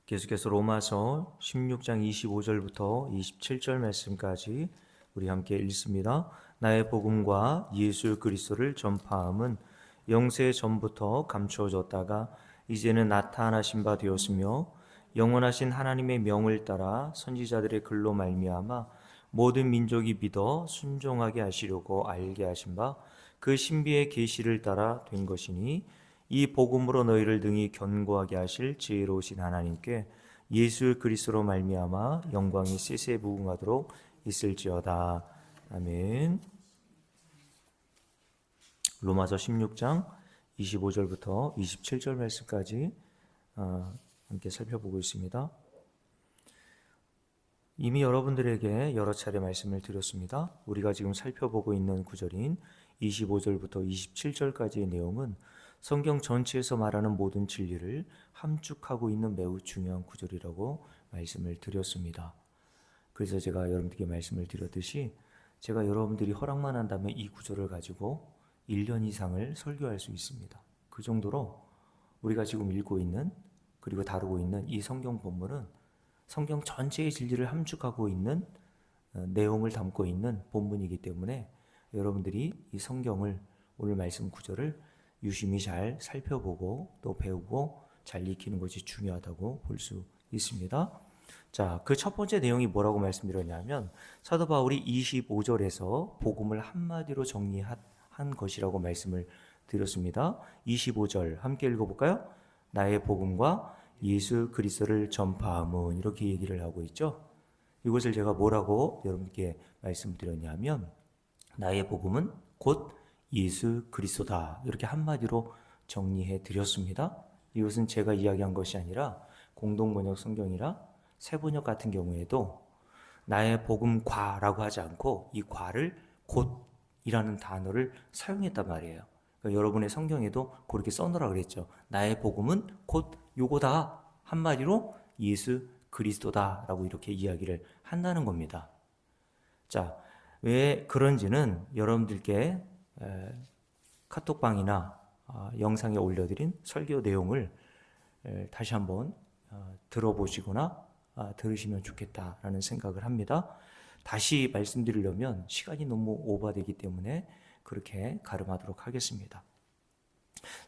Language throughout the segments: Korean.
계속해서 로마서 16장 25절부터 27절 말씀까지 우리 함께 읽습니다. 나의 복음과 예수 그리스도를 전파함은 영세 전부터 감추어졌다가 이제는 나타나신 바 되었으며 영원하신 하나님의 명을 따라 선지자들의 글로 말미암아 모든 민족이 믿어 순종하게 하시려고 알게 하신 바 그 신비의 계시를 따라 된 것이니 이 복음으로 너희를 능히 견고하게 하실 지혜로우신 하나님께 예수 그리스도로 말미암아 영광이 세세 무궁하도록 있을지어다. 아멘. 로마서 16장 25절부터 27절 말씀까지 함께 살펴보고 있습니다. 이미 여러분들에게 여러 차례 말씀을 드렸습니다. 우리가 지금 살펴보고 있는 구절인 25절부터 27절까지의 내용은 성경 전체에서 말하는 모든 진리를 함축하고 있는 매우 중요한 구절이라고 말씀을 드렸습니다. 그래서 제가 여러분들께 말씀을 드렸듯이 제가 여러분들이 허락만 한다면 이 구절을 가지고 1년 이상을 설교할 수 있습니다. 그 정도로 우리가 지금 읽고 있는 그리고 다루고 있는 이 성경 본문은 성경 전체의 진리를 함축하고 있는 내용을 담고 있는 본문이기 때문에 여러분들이 이 성경을 오늘 말씀 구절을 유심히 잘 살펴보고 또 배우고 잘 익히는 것이 중요하다고 볼 수 있습니다. 자, 그 첫 번째 내용이 뭐라고 말씀드렸냐면 사도 바울이 25절에서 복음을 한마디로 정리한 것이라고 말씀을 드렸습니다. 25절 함께 읽어볼까요? 나의 복음과 예수 그리스도를 전파함은 이렇게 얘기를 하고 있죠. 이것을 제가 뭐라고 여러분께 말씀드렸냐면 나의 복음은 곧 예수 그리스도다. 이렇게 한마디로 정리해 드렸습니다. 이것은 제가 이야기한 것이 아니라 공동번역 성경이라 새번역 같은 경우에도 나의 복음과라고 하지 않고 이 과를 곧이라는 단어를 사용했단 말이에요. 그러니까 여러분의 성경에도 그렇게 써놓으라 그랬죠. 나의 복음은 곧 요거다. 한마디로 예수 그리스도다라고 이렇게 이야기를 한다는 겁니다. 자, 왜 그런지는 여러분들께 카톡방이나 영상에 올려드린 설교 내용을 다시 한번 들어보시거나 들으시면 좋겠다라는 생각을 합니다. 다시 말씀드리려면 시간이 너무 오버되기 때문에 그렇게 가름하도록 하겠습니다.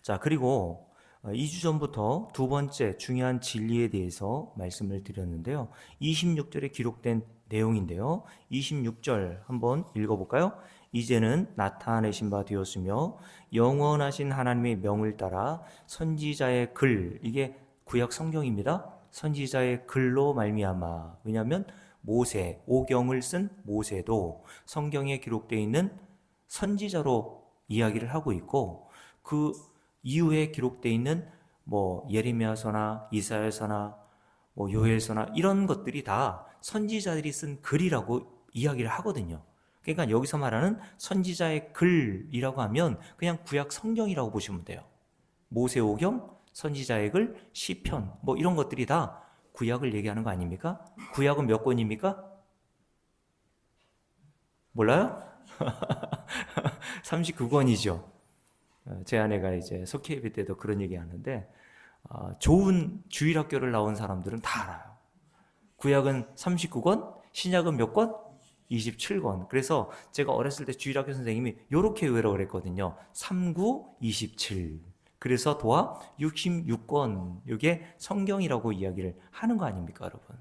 자, 그리고 2주 전부터 두 번째 중요한 진리에 대해서 말씀을 드렸는데요. 26절에 기록된 내용인데요. 26절 한번 읽어볼까요? 이제는 나타내신 바 되었으며 영원하신 하나님의 명을 따라 선지자의 글, 이게 구약 성경입니다. 선지자의 글로 말미암아. 왜냐하면 모세, 오경을 쓴 모세도 성경에 기록되어 있는 선지자로 이야기를 하고 있고 그 이후에 기록되어 있는 예레미야서나 이사야서나 요엘서나 이런 것들이 다 선지자들이 쓴 글이라고 이야기를 하거든요. 그러니까 여기서 말하는 선지자의 글이라고 하면 그냥 구약 성경이라고 보시면 돼요. 모세 오경, 선지자의 글, 시편 이런 것들이 다 구약을 얘기하는 거 아닙니까? 구약은 몇 권입니까? 몰라요? 39권이죠. 제 아내가 이제 석회 예배 때도 그런 얘기 하는데 좋은 주일학교를 나온 사람들은 다 알아요. 구약은 39권, 신약은 몇 권? 27권. 그래서 제가 어렸을 때 주일학교 선생님이 이렇게 외우라고 그랬거든요. 39, 27. 그래서 도합 66권. 이게 성경이라고 이야기를 하는 거 아닙니까, 여러분?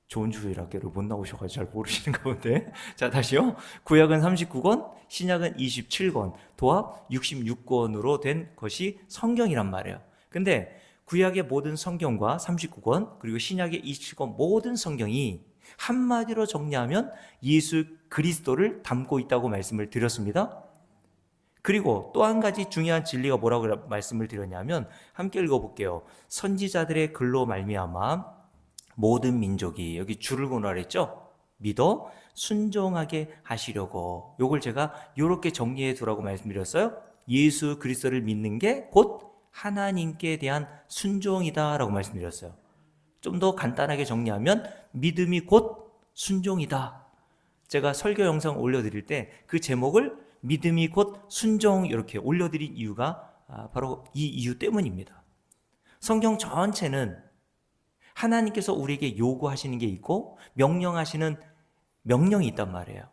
좋은 주일학교를 못 나오셔가지고 잘 모르시는 가운데. 자, 다시요. 구약은 39권, 신약은 27권, 도합 66권으로 된 것이 성경이란 말이에요. 근데 구약의 모든 성경과 39권, 그리고 신약의 27권 모든 성경이 한마디로 정리하면 예수 그리스도를 담고 있다고 말씀을 드렸습니다. 그리고 또 한 가지 중요한 진리가 뭐라고 말씀을 드렸냐면 함께 읽어볼게요. 선지자들의 글로 말미암아 모든 민족이, 여기 줄을 그어라 했죠? 믿어 순종하게 하시려고. 요걸 제가 이렇게 정리해 두라고 말씀드렸어요. 예수 그리스도를 믿는 게 곧 하나님께 대한 순종이다 라고 말씀드렸어요. 좀 더 간단하게 정리하면 믿음이 곧 순종이다. 제가 설교 영상 올려드릴 때 그 제목을 믿음이 곧 순종 이렇게 올려드린 이유가 바로 이 이유 때문입니다. 성경 전체는 하나님께서 우리에게 요구하시는 게 있고 명령하시는 명령이 있단 말이에요.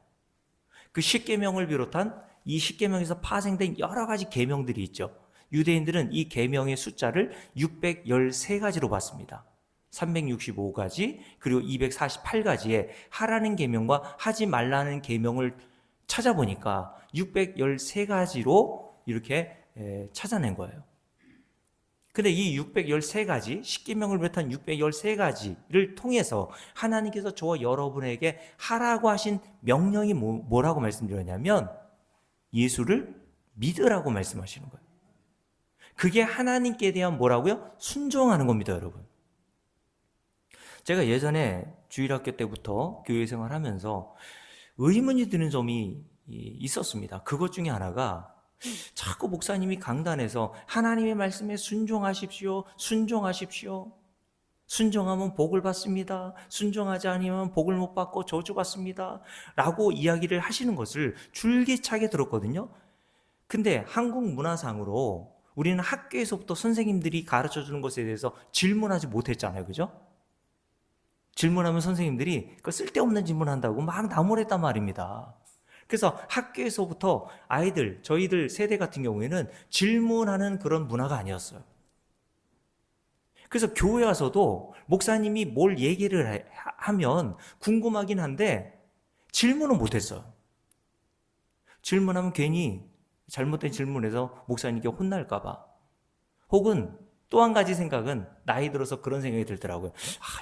그 십계명을 비롯한 이 십계명에서 파생된 여러 가지 계명들이 있죠. 유대인들은 이 계명의 숫자를 613가지로 봤습니다. 365가지 그리고 248가지의 하라는 계명과 하지 말라는 계명을 찾아보니까 613가지로 이렇게 찾아낸 거예요. 근데 이 613가지, 십계명을 비롯한 613가지를 통해서 하나님께서 저와 여러분에게 하라고 하신 명령이 뭐라고 말씀드렸냐면 예수를 믿으라고 말씀하시는 거예요. 그게 하나님께 대한 뭐라고요? 순종하는 겁니다, 여러분. 제가 예전에 주일학교 때부터 교회 생활하면서 의문이 드는 점이 있었습니다. 그것 중에 하나가 자꾸 목사님이 강단에서 하나님의 말씀에 순종하십시오. 순종하십시오. 순종하면 복을 받습니다. 순종하지 않으면 복을 못 받고 저주받습니다. 라고 이야기를 하시는 것을 줄기차게 들었거든요. 근데 한국 문화상으로 우리는 학교에서부터 선생님들이 가르쳐주는 것에 대해서 질문하지 못했잖아요. 그죠? 질문하면 선생님들이 그 쓸데없는 질문한다고 막 나무랬단 말입니다. 그래서 학교에서부터 저희들 세대 같은 경우에는 질문하는 그런 문화가 아니었어요. 그래서 교회 와서도 목사님이 뭘 얘기를 하면 궁금하긴 한데 질문은 못했어요. 질문하면 괜히 잘못된 질문에서 목사님께 혼날까봐. 혹은 또 한 가지 생각은 나이 들어서 그런 생각이 들더라고요.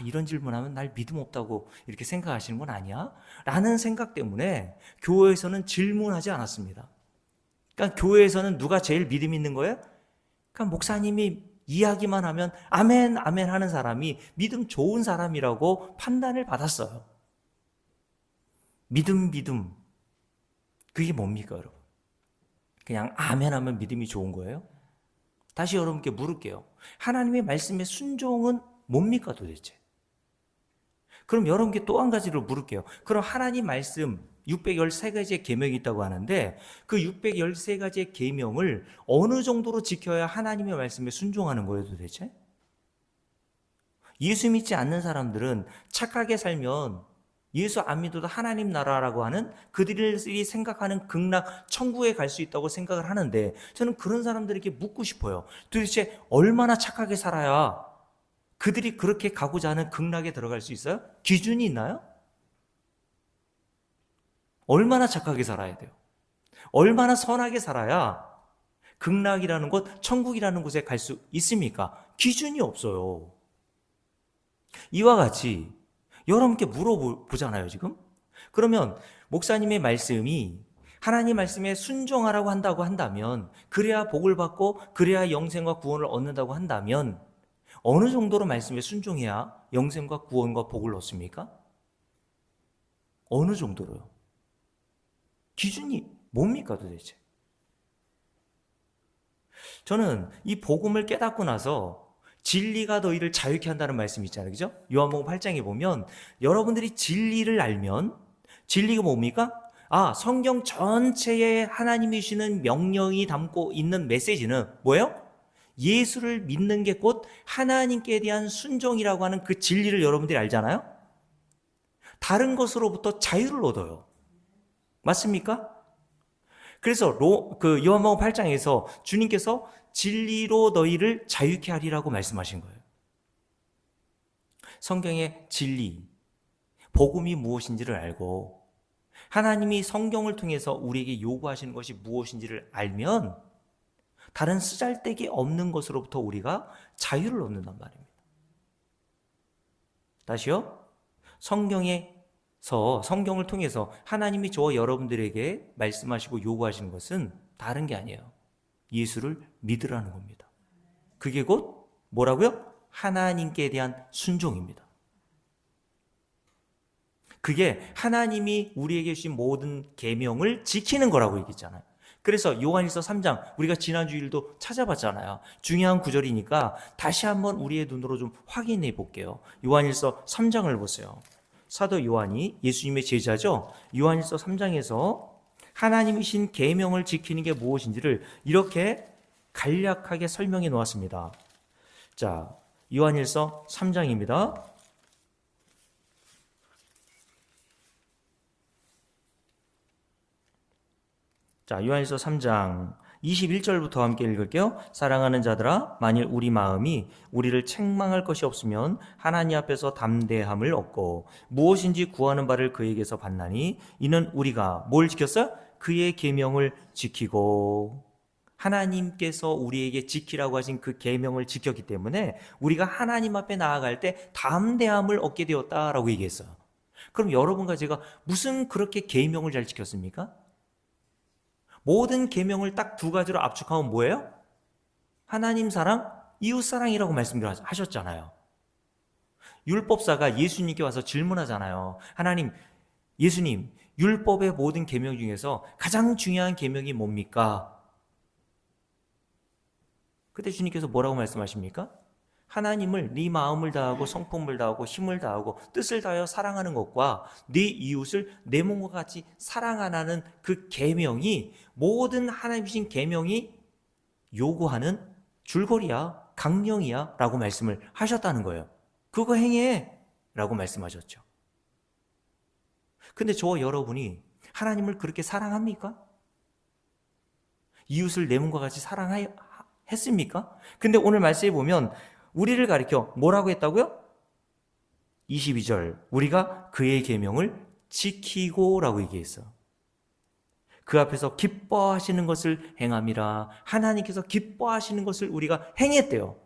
이런 질문하면 날 믿음 없다고 이렇게 생각하시는 건 아니야? 라는 생각 때문에 교회에서는 질문하지 않았습니다. 그러니까 교회에서는 누가 제일 믿음 있는 거예요? 그러니까 목사님이 이야기만 하면 아멘 아멘 하는 사람이 믿음 좋은 사람이라고 판단을 받았어요. 믿음 그게 뭡니까, 여러분? 그냥 아멘 하면 믿음이 좋은 거예요? 다시 여러분께 물을게요. 하나님의 말씀의 순종은 뭡니까 도대체? 그럼 여러분께 또 한 가지를 물을게요. 그럼 하나님 말씀 613가지의 계명이 있다고 하는데 그 613가지의 계명을 어느 정도로 지켜야 하나님의 말씀에 순종하는 거예요 도대체? 예수 믿지 않는 사람들은 착하게 살면 예수 안 믿어도 하나님 나라라고 하는 그들이 생각하는 극락 천국에 갈 수 있다고 생각을 하는데 저는 그런 사람들에게 묻고 싶어요. 도대체 얼마나 착하게 살아야 그들이 그렇게 가고자 하는 극락에 들어갈 수 있어요? 기준이 있나요? 얼마나 착하게 살아야 돼요? 얼마나 선하게 살아야 극락이라는 곳, 천국이라는 곳에 갈 수 있습니까? 기준이 없어요. 이와 같이 여러분께 물어보잖아요, 지금? 그러면 목사님의 말씀이 하나님 말씀에 순종하라고 한다면, 그래야 복을 받고, 그래야 영생과 구원을 얻는다고 한다면, 어느 정도로 말씀에 순종해야 영생과 구원과 복을 얻습니까? 어느 정도로요? 기준이 뭡니까 도대체? 저는 이 복음을 깨닫고 나서 진리가 너희를 자유케 한다는 말씀이 있잖아요. 그죠? 요한복음 8장에 보면 여러분들이 진리를 알면 진리가 뭡니까? 성경 전체에 하나님이 주시는 명령이 담고 있는 메시지는 뭐예요? 예수를 믿는 게 곧 하나님께 대한 순종이라고 하는 그 진리를 여러분들이 알잖아요? 다른 것으로부터 자유를 얻어요. 맞습니까? 그래서 요한복음 8장에서 주님께서 진리로 너희를 자유케 하리라고 말씀하신 거예요. 성경의 진리, 복음이 무엇인지를 알고 하나님이 성경을 통해서 우리에게 요구하시는 것이 무엇인지를 알면 다른 쓰잘데기 없는 것으로부터 우리가 자유를 얻는단 말입니다. 다시요. 성경을 통해서 하나님이 저와 여러분들에게 말씀하시고 요구하시는 것은 다른 게 아니에요. 예수를 믿으라는 겁니다. 그게 곧 뭐라고요? 하나님께 대한 순종입니다. 그게 하나님이 우리에게 주신 모든 계명을 지키는 거라고 얘기했잖아요. 그래서 요한일서 3장 우리가 지난 주일도 찾아봤잖아요. 중요한 구절이니까 다시 한번 우리의 눈으로 좀 확인해 볼게요. 요한일서 3장을 보세요. 사도 요한이 예수님의 제자죠. 요한일서 3장에서 하나님이신 계명을 지키는 게 무엇인지를 이렇게 간략하게 설명해 놓았습니다. 자, 요한일서 3장입니다. 자, 요한일서 3장 21절부터 함께 읽을게요. 사랑하는 자들아, 만일 우리 마음이 우리를 책망할 것이 없으면 하나님 앞에서 담대함을 얻고 무엇인지 구하는 바를 그에게서 받나니 이는 우리가 뭘 지켰어요? 그의 계명을 지키고, 하나님께서 우리에게 지키라고 하신 그 계명을 지켰기 때문에 우리가 하나님 앞에 나아갈 때 담대함을 얻게 되었다라고 얘기했어요. 그럼 여러분과 제가 무슨 그렇게 계명을 잘 지켰습니까? 모든 계명을 딱 두 가지로 압축하면 뭐예요? 하나님 사랑, 이웃 사랑이라고 말씀을 하셨잖아요. 율법사가 예수님께 와서 질문하잖아요. 하나님, 예수님, 율법의 모든 계명 중에서 가장 중요한 계명이 뭡니까? 그때 주님께서 뭐라고 말씀하십니까? 하나님을 네 마음을 다하고 성품을 다하고 힘을 다하고 뜻을 다하여 사랑하는 것과 네 이웃을 내 몸과 같이 사랑하라는 그 계명이, 모든 하나님이신 계명이 요구하는 줄거리야, 강령이야 라고 말씀을 하셨다는 거예요. 그거 행해 라고 말씀하셨죠. 근데 저와 여러분이 하나님을 그렇게 사랑합니까? 이웃을 내 몸과 같이 사랑했습니까? 근데 오늘 말씀에 보면 우리를 가리켜 뭐라고 했다고요? 22절, 우리가 그의 계명을 지키고 라고 얘기했어. 그 앞에서 기뻐하시는 것을 행함이라. 하나님께서 기뻐하시는 것을 우리가 행했대요.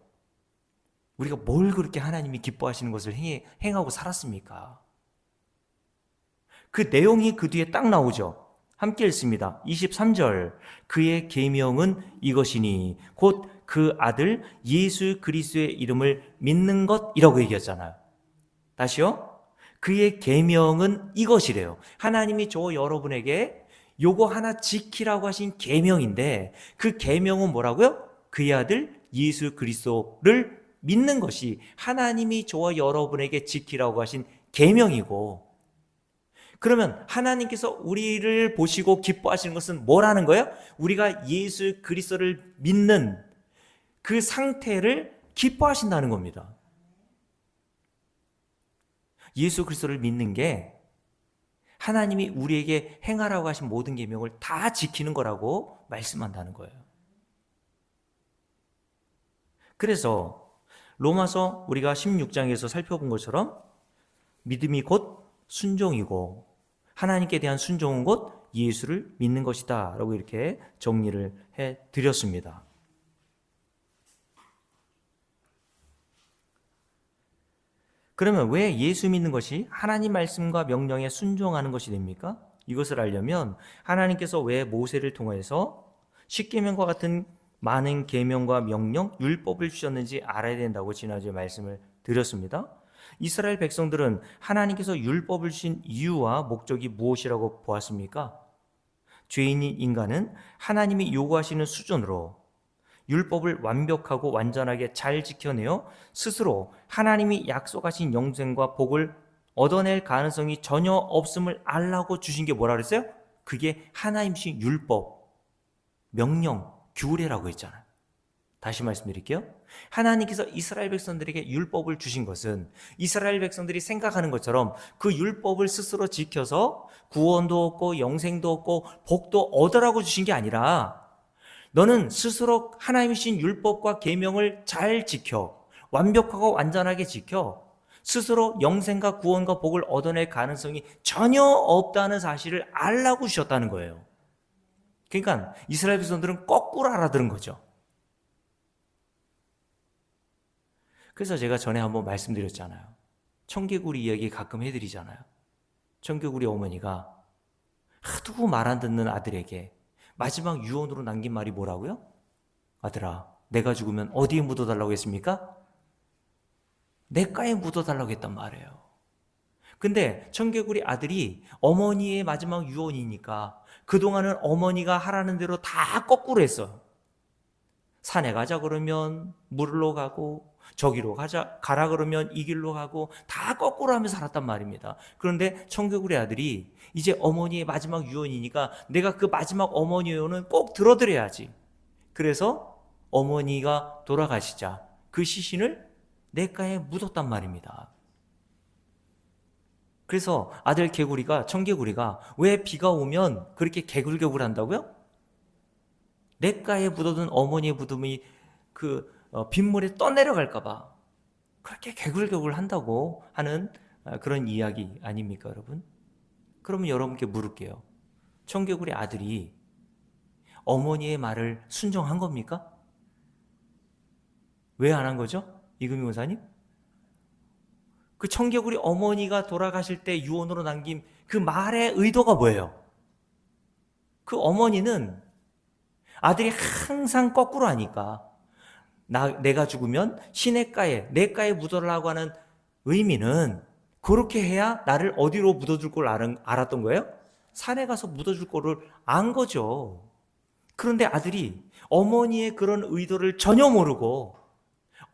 우리가 뭘 그렇게 하나님이 기뻐하시는 것을 행하고 살았습니까? 그 내용이 그 뒤에 딱 나오죠. 함께 읽습니다. 23절, 그의 계명은 이것이니 곧 그 아들 예수 그리스도의 이름을 믿는 것이라고 얘기했잖아요. 다시요. 그의 계명은 이것이래요. 하나님이 저 여러분에게 요거 하나 지키라고 하신 계명인데, 그 계명은 뭐라고요? 그의 아들 예수 그리스도를 믿는 것이 하나님이 저와 여러분에게 지키라고 하신 계명이고, 그러면 하나님께서 우리를 보시고 기뻐하시는 것은 뭐라는 거예요? 우리가 예수 그리스도를 믿는 그 상태를 기뻐하신다는 겁니다. 예수 그리스도를 믿는 게 하나님이 우리에게 행하라고 하신 모든 계명을 다 지키는 거라고 말씀한다는 거예요. 그래서 로마서 우리가 16장에서 살펴본 것처럼 믿음이 곧 순종이고 하나님께 대한 순종은 곧 예수를 믿는 것이다 라고 이렇게 정리를 해드렸습니다. 그러면 왜 예수 믿는 것이 하나님 말씀과 명령에 순종하는 것이 됩니까? 이것을 알려면 하나님께서 왜 모세를 통해서 십계명과 같은 많은 계명과 명령, 율법을 주셨는지 알아야 된다고 지난주에 말씀을 드렸습니다. 이스라엘 백성들은 하나님께서 율법을 주신 이유와 목적이 무엇이라고 보았습니까? 죄인인 인간은 하나님이 요구하시는 수준으로 율법을 완벽하고 완전하게 잘 지켜내어 스스로 하나님이 약속하신 영생과 복을 얻어낼 가능성이 전혀 없음을 알라고 주신 게 뭐라 그랬어요? 그게 하나님이신 율법, 명령, 규례라고 했잖아요. 다시 말씀드릴게요. 하나님께서 이스라엘 백성들에게 율법을 주신 것은 이스라엘 백성들이 생각하는 것처럼 그 율법을 스스로 지켜서 구원도 얻고 영생도 얻고 복도 얻으라고 주신 게 아니라, 너는 스스로 하나님이신 율법과 계명을 잘 지켜 완벽하고 완전하게 지켜 스스로 영생과 구원과 복을 얻어낼 가능성이 전혀 없다는 사실을 알라고 주셨다는 거예요. 그러니까 이스라엘 백성들은 거꾸로 알아들은 거죠. 그래서 제가 전에 한번 말씀드렸잖아요. 청개구리 이야기 가끔 해드리잖아요. 청개구리 어머니가 하도 말 안 듣는 아들에게 마지막 유언으로 남긴 말이 뭐라고요? 아들아, 내가 죽으면 어디에 묻어달라고 했습니까? 냇가에 묻어달라고 했단 말이에요. 근데 청개구리 아들이 어머니의 마지막 유언이니까 그동안은 어머니가 하라는 대로 다 거꾸로 했어요. 산에 가자 그러면 물로 가고, 저기로 가라 그러면 이 길로 가고, 다 거꾸로 하면서 살았단 말입니다. 그런데 청개구리 아들이 이제 어머니의 마지막 유언이니까 내가 그 마지막 어머니 유언은 꼭 들어드려야지. 그래서 어머니가 돌아가시자 그 시신을 냇가에 묻었단 말입니다. 그래서 아들 개구리가, 청개구리가 왜 비가 오면 그렇게 개굴개굴 한다고요? 냇가에 묻어둔 어머니의 무덤이 빗물에 떠내려갈까봐 그렇게 개굴개굴 한다고 하는 그런 이야기 아닙니까, 여러분? 그러면 여러분께 물을게요. 청개구리 아들이 어머니의 말을 순종한 겁니까? 왜 안 한 거죠? 이금희 목사님? 그 청개구리 어머니가 돌아가실 때 유언으로 남긴 그 말의 의도가 뭐예요? 그 어머니는 아들이 항상 거꾸로 하니까 내가 죽으면 냇가에 묻어라고 하는 의미는 그렇게 해야 나를 어디로 묻어줄 걸 알았던 거예요? 산에 가서 묻어줄 거를 안 거죠. 그런데 아들이 어머니의 그런 의도를 전혀 모르고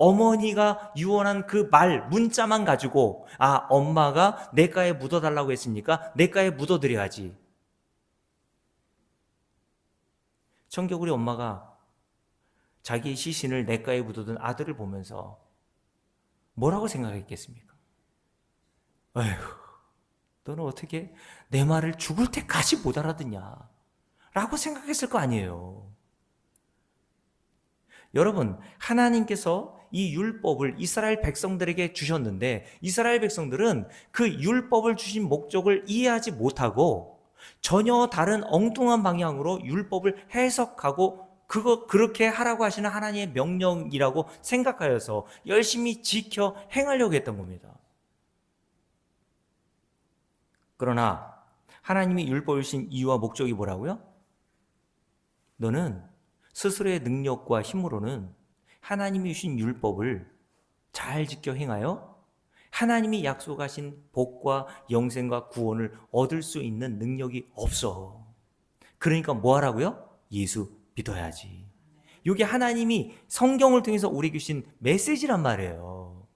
어머니가 유언한 그 문자만 가지고 엄마가 냇가에 묻어달라고 했으니까 냇가에 묻어드려야지. 청개구리 엄마가 자기의 시신을 냇가에 묻어둔 아들을 보면서 뭐라고 생각했겠습니까? 아휴, 너는 어떻게 내 말을 죽을 때까지 못 알아듣냐? 라고 생각했을 거 아니에요. 여러분, 하나님께서 이 율법을 이스라엘 백성들에게 주셨는데 이스라엘 백성들은 그 율법을 주신 목적을 이해하지 못하고 전혀 다른 엉뚱한 방향으로 율법을 해석하고 그렇게 하라고 하시는 하나님의 명령이라고 생각하여서 열심히 지켜 행하려고 했던 겁니다. 그러나 하나님이 율법을 주신 이유와 목적이 뭐라고요? 너는 스스로의 능력과 힘으로는 하나님이 주신 율법을 잘 지켜 행하여 하나님이 약속하신 복과 영생과 구원을 얻을 수 있는 능력이 없어. 그러니까 뭐 하라고요? 예수 믿어야지. 이게 하나님이 성경을 통해서 우리에게 주신 메시지란 말이에요.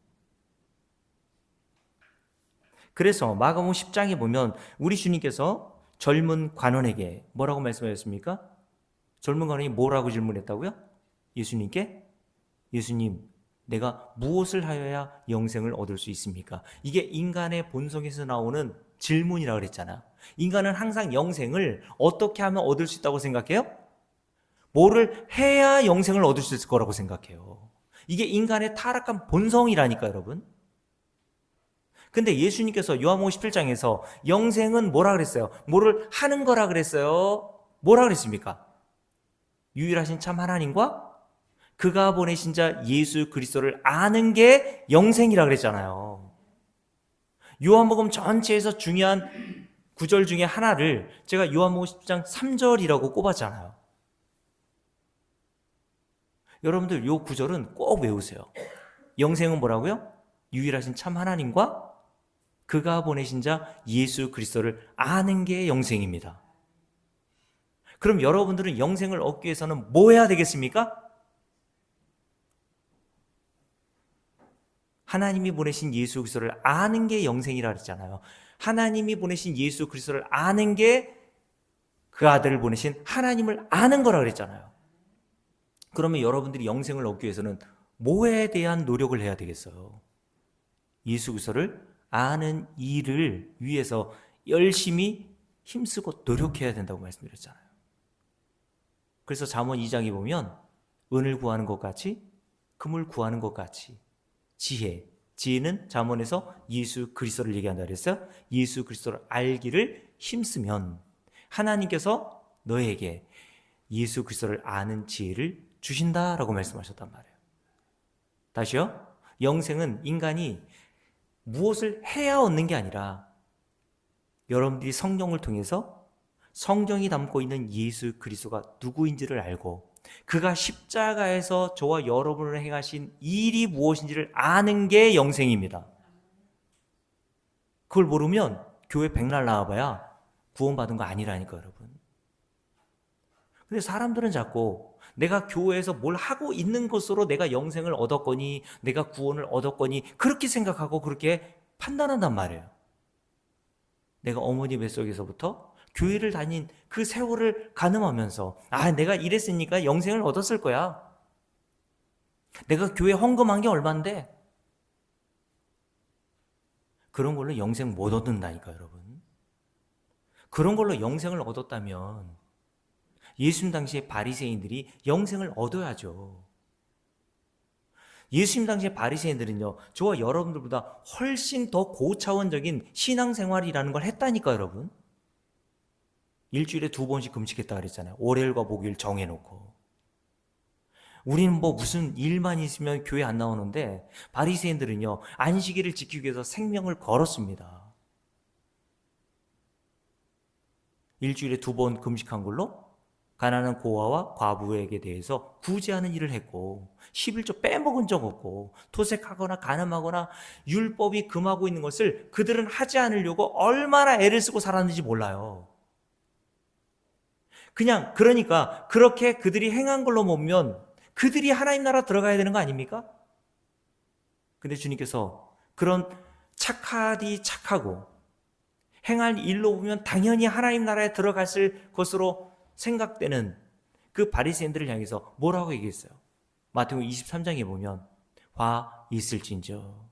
그래서 마가복음 10장에 보면 우리 주님께서 젊은 관원에게 뭐라고 말씀하셨습니까? 젊은 관원이 뭐라고 질문했다고요? 예수님께? 예수님, 내가 무엇을 하여야 영생을 얻을 수 있습니까? 이게 인간의 본성에서 나오는 질문이라고 그랬잖아. 인간은 항상 영생을 어떻게 하면 얻을 수 있다고 생각해요? 뭐를 해야 영생을 얻을 수 있을 거라고 생각해요. 이게 인간의 타락한 본성이라니까, 여러분. 근데 예수님께서 요한복음 17장에서 영생은 뭐라 그랬어요? 뭐를 하는 거라 그랬어요? 뭐라 그랬습니까? 유일하신 참 하나님과 그가 보내신 자 예수 그리스도를 아는 게 영생이라 그랬잖아요. 요한복음 전체에서 중요한 구절 중에 하나를 제가 요한복음 10장 3절이라고 꼽았잖아요. 여러분들 요 구절은 꼭 외우세요. 영생은 뭐라고요? 유일하신 참 하나님과 그가 보내신 자 예수 그리스도를 아는 게 영생입니다. 그럼 여러분들은 영생을 얻기 위해서는 뭐 해야 되겠습니까? 하나님이 보내신 예수 그리스도를 아는 게 영생이라 그랬잖아요. 하나님이 보내신 예수 그리스도를 아는 게 그 아들을 보내신 하나님을 아는 거라 그랬잖아요. 그러면 여러분들이 영생을 얻기 위해서는 뭐에 대한 노력을 해야 되겠어요? 예수 그리스도를 아는 일을 위해서 열심히 힘쓰고 노력해야 된다고 말씀드렸잖아요. 그래서 잠언 2장에 보면 은을 구하는 것 같이 금을 구하는 것 같이 지혜는 잠언에서 예수 그리스도를 얘기한다 그랬어요. 예수 그리스도를 알기를 힘쓰면 하나님께서 너에게 예수 그리스도를 아는 지혜를 주신다라고 말씀하셨단 말이에요. 다시요. 영생은 인간이 무엇을 해야 얻는 게 아니라 여러분들이 성령을 통해서 성경이 담고 있는 예수 그리스도가 누구인지를 알고 그가 십자가에서 저와 여러분을 행하신 일이 무엇인지를 아는 게 영생입니다. 그걸 모르면 교회 백날 나와봐야 구원받은 거 아니라니까, 여러분. 근데 사람들은 자꾸 내가 교회에서 뭘 하고 있는 것으로 내가 영생을 얻었거니 내가 구원을 얻었거니 그렇게 생각하고 그렇게 판단한단 말이에요. 내가 어머니 뱃속에서부터 교회를 다닌 그 세월을 가늠하면서 내가 이랬으니까 영생을 얻었을 거야. 내가 교회 헌금한 게 얼만데? 그런 걸로 영생 못 얻는다니까, 여러분. 그런 걸로 영생을 얻었다면 예수님 당시에 바리새인들이 영생을 얻어야죠. 예수님 당시에 바리새인들은요, 저와 여러분들보다 훨씬 더 고차원적인 신앙생활이라는 걸 했다니까, 여러분. 일주일에 2번씩 금식했다 그랬잖아요. 월요일과 목요일 정해놓고. 우리는 뭐 무슨 일만 있으면 교회 안 나오는데 바리새인들은요, 안식일을 지키기 위해서 생명을 걸었습니다. 일주일에 2번 금식한 걸로 가난한 고아와 과부에게 대해서 구제하는 일을 했고, 11조 빼먹은 적 없고, 토색하거나 간음하거나 율법이 금하고 있는 것을 그들은 하지 않으려고 얼마나 애를 쓰고 살았는지 몰라요. 그러니까 그렇게 그들이 행한 걸로 보면 그들이 하나님 나라 들어가야 되는 거 아닙니까? 근데 주님께서 그런 착하디 착하고 행할 일로 보면 당연히 하나님 나라에 들어갔을 것으로 생각되는 그 바리새인들을 향해서 뭐라고 얘기했어요? 마태복음 23장에 보면 화 있을진저,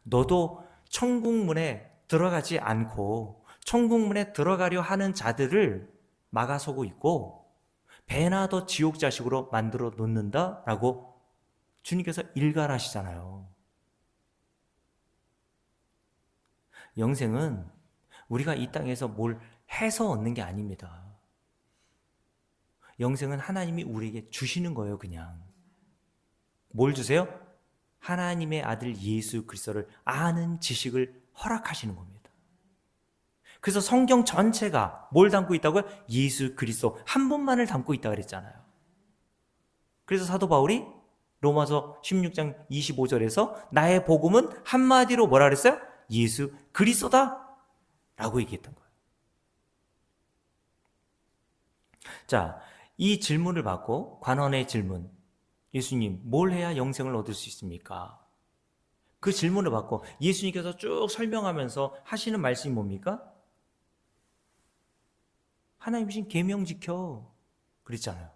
너도 천국문에 들어가지 않고 천국문에 들어가려 하는 자들을 막아서고 있고 배나 더 지옥 자식으로 만들어 놓는다라고 주님께서 일갈하시잖아요. 영생은 우리가 이 땅에서 뭘 해서 얻는 게 아닙니다. 영생은 하나님이 우리에게 주시는 거예요. 그냥 뭘 주세요? 하나님의 아들 예수 그리스도를 아는 지식을 허락하시는 겁니다. 그래서 성경 전체가 뭘 담고 있다고요? 예수 그리스도 한 분만을 담고 있다 그랬잖아요. 그래서 사도 바울이 로마서 16장 25절에서 나의 복음은 한마디로 뭐라 그랬어요? 예수 그리스도다 라고 얘기했던 거예요. 자, 이 질문을 받고 관원의 질문, 예수님 뭘 해야 영생을 얻을 수 있습니까? 그 질문을 받고 예수님께서 쭉 설명하면서 하시는 말씀이 뭡니까? 하나님 주신 계명 지켜 그랬잖아요.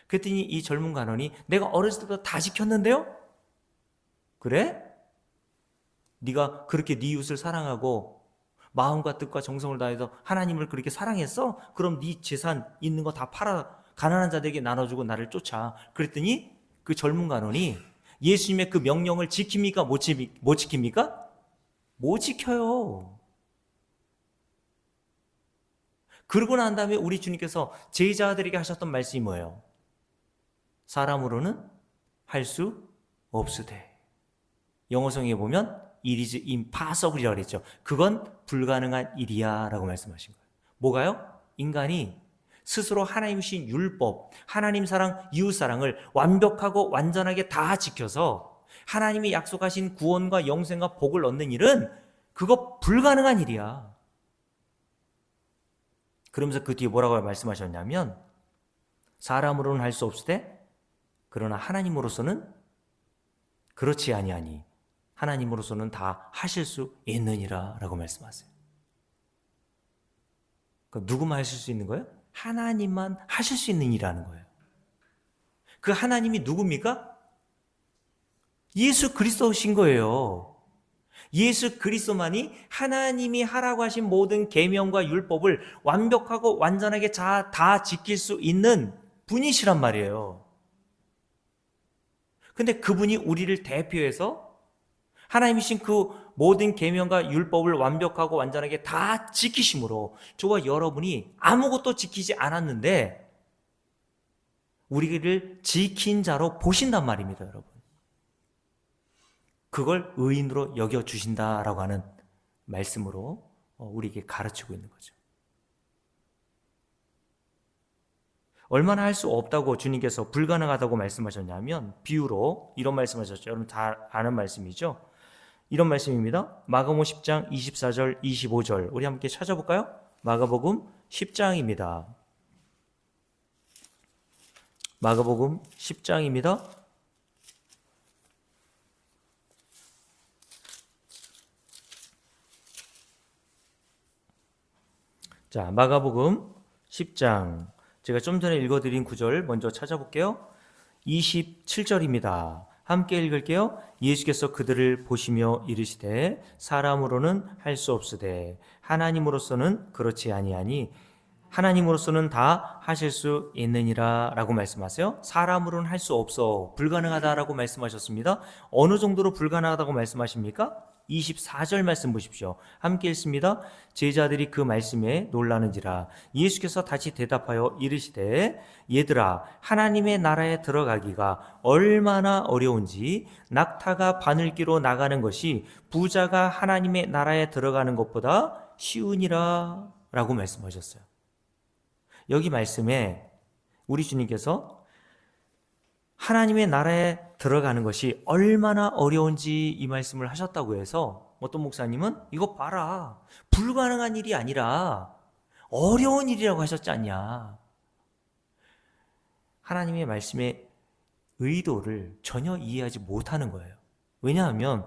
그랬더니 이 젊은 관원이 내가 어렸을 때부터 다 지켰는데요? 그래? 네가 그렇게 네 이웃을 사랑하고 마음과 뜻과 정성을 다해서 하나님을 그렇게 사랑했어? 그럼 네 재산 있는 거 다 팔아 가난한 자들에게 나눠주고 나를 쫓아. 그랬더니 그 젊은 관원이 예수님의 그 명령을 지킵니까? 못 지킵니까? 못 지켜요. 그러고 난 다음에 우리 주님께서 제자들에게 하셨던 말씀이 뭐예요? 사람으로는 할 수 없으되. 영어성에 보면 it is impossible이라고 그랬죠. 그건 불가능한 일이야 라고 말씀하신 거예요. 뭐가요? 인간이 스스로 하나님 주신 율법, 하나님 사랑, 이웃 사랑을 완벽하고 완전하게 다 지켜서 하나님이 약속하신 구원과 영생과 복을 얻는 일은 그거 불가능한 일이야. 그러면서 그 뒤에 뭐라고 말씀하셨냐면 사람으로는 할 수 없으되 그러나 하나님으로서는 그렇지 아니하니 하나님으로서는 다 하실 수 있느니라 라고 말씀하세요. 그러니까 누구만 하실 수 있는 거예요? 하나님만 하실 수 있는 일이라는 거예요. 그 하나님이 누굽니까? 예수 그리스도신 거예요. 예수 그리스도만이 하나님이 하라고 하신 모든 계명과 율법을 완벽하고 완전하게 다 지킬 수 있는 분이시란 말이에요. 근데 그분이 우리를 대표해서 하나님이신 그 모든 계명과 율법을 완벽하고 완전하게 다 지키심으로 저와 여러분이 아무것도 지키지 않았는데 우리를 지킨 자로 보신단 말입니다, 여러분. 그걸 의인으로 여겨주신다라고 하는 말씀으로 우리에게 가르치고 있는 거죠. 얼마나 할 수 없다고 주님께서 불가능하다고 말씀하셨냐면 비유로 이런 말씀하셨죠. 여러분 다 아는 말씀이죠. 이런 말씀입니다. 마가복음 10장 24절 25절 우리 함께 찾아볼까요? 마가복음 10장입니다. 마가복음 10장입니다. 자, 마가복음 10장 제가 좀 전에 읽어드린 구절 먼저 찾아볼게요. 27절입니다. 함께 읽을게요. 예수께서 그들을 보시며 이르시되 사람으로는 할 수 없으되 하나님으로서는 그렇지 아니하니 하나님으로서는 다 하실 수 있느니라 라고 말씀하세요. 사람으로는 할 수 없어, 불가능하다라고 말씀하셨습니다. 어느 정도로 불가능하다고 말씀하십니까? 24절 말씀 보십시오. 함께 읽습니다. 제자들이 그 말씀에 놀라는지라 예수께서 다시 대답하여 이르시되 얘들아, 하나님의 나라에 들어가기가 얼마나 어려운지 낙타가 바늘기로 나가는 것이 부자가 하나님의 나라에 들어가는 것보다 쉬우니라 라고 말씀하셨어요. 여기 말씀에 우리 주님께서 하나님의 나라에 들어가는 것이 얼마나 어려운지 이 말씀을 하셨다고 해서 어떤 목사님은 이거 봐라, 불가능한 일이 아니라 어려운 일이라고 하셨지 않냐. 하나님의 말씀의 의도를 전혀 이해하지 못하는 거예요. 왜냐하면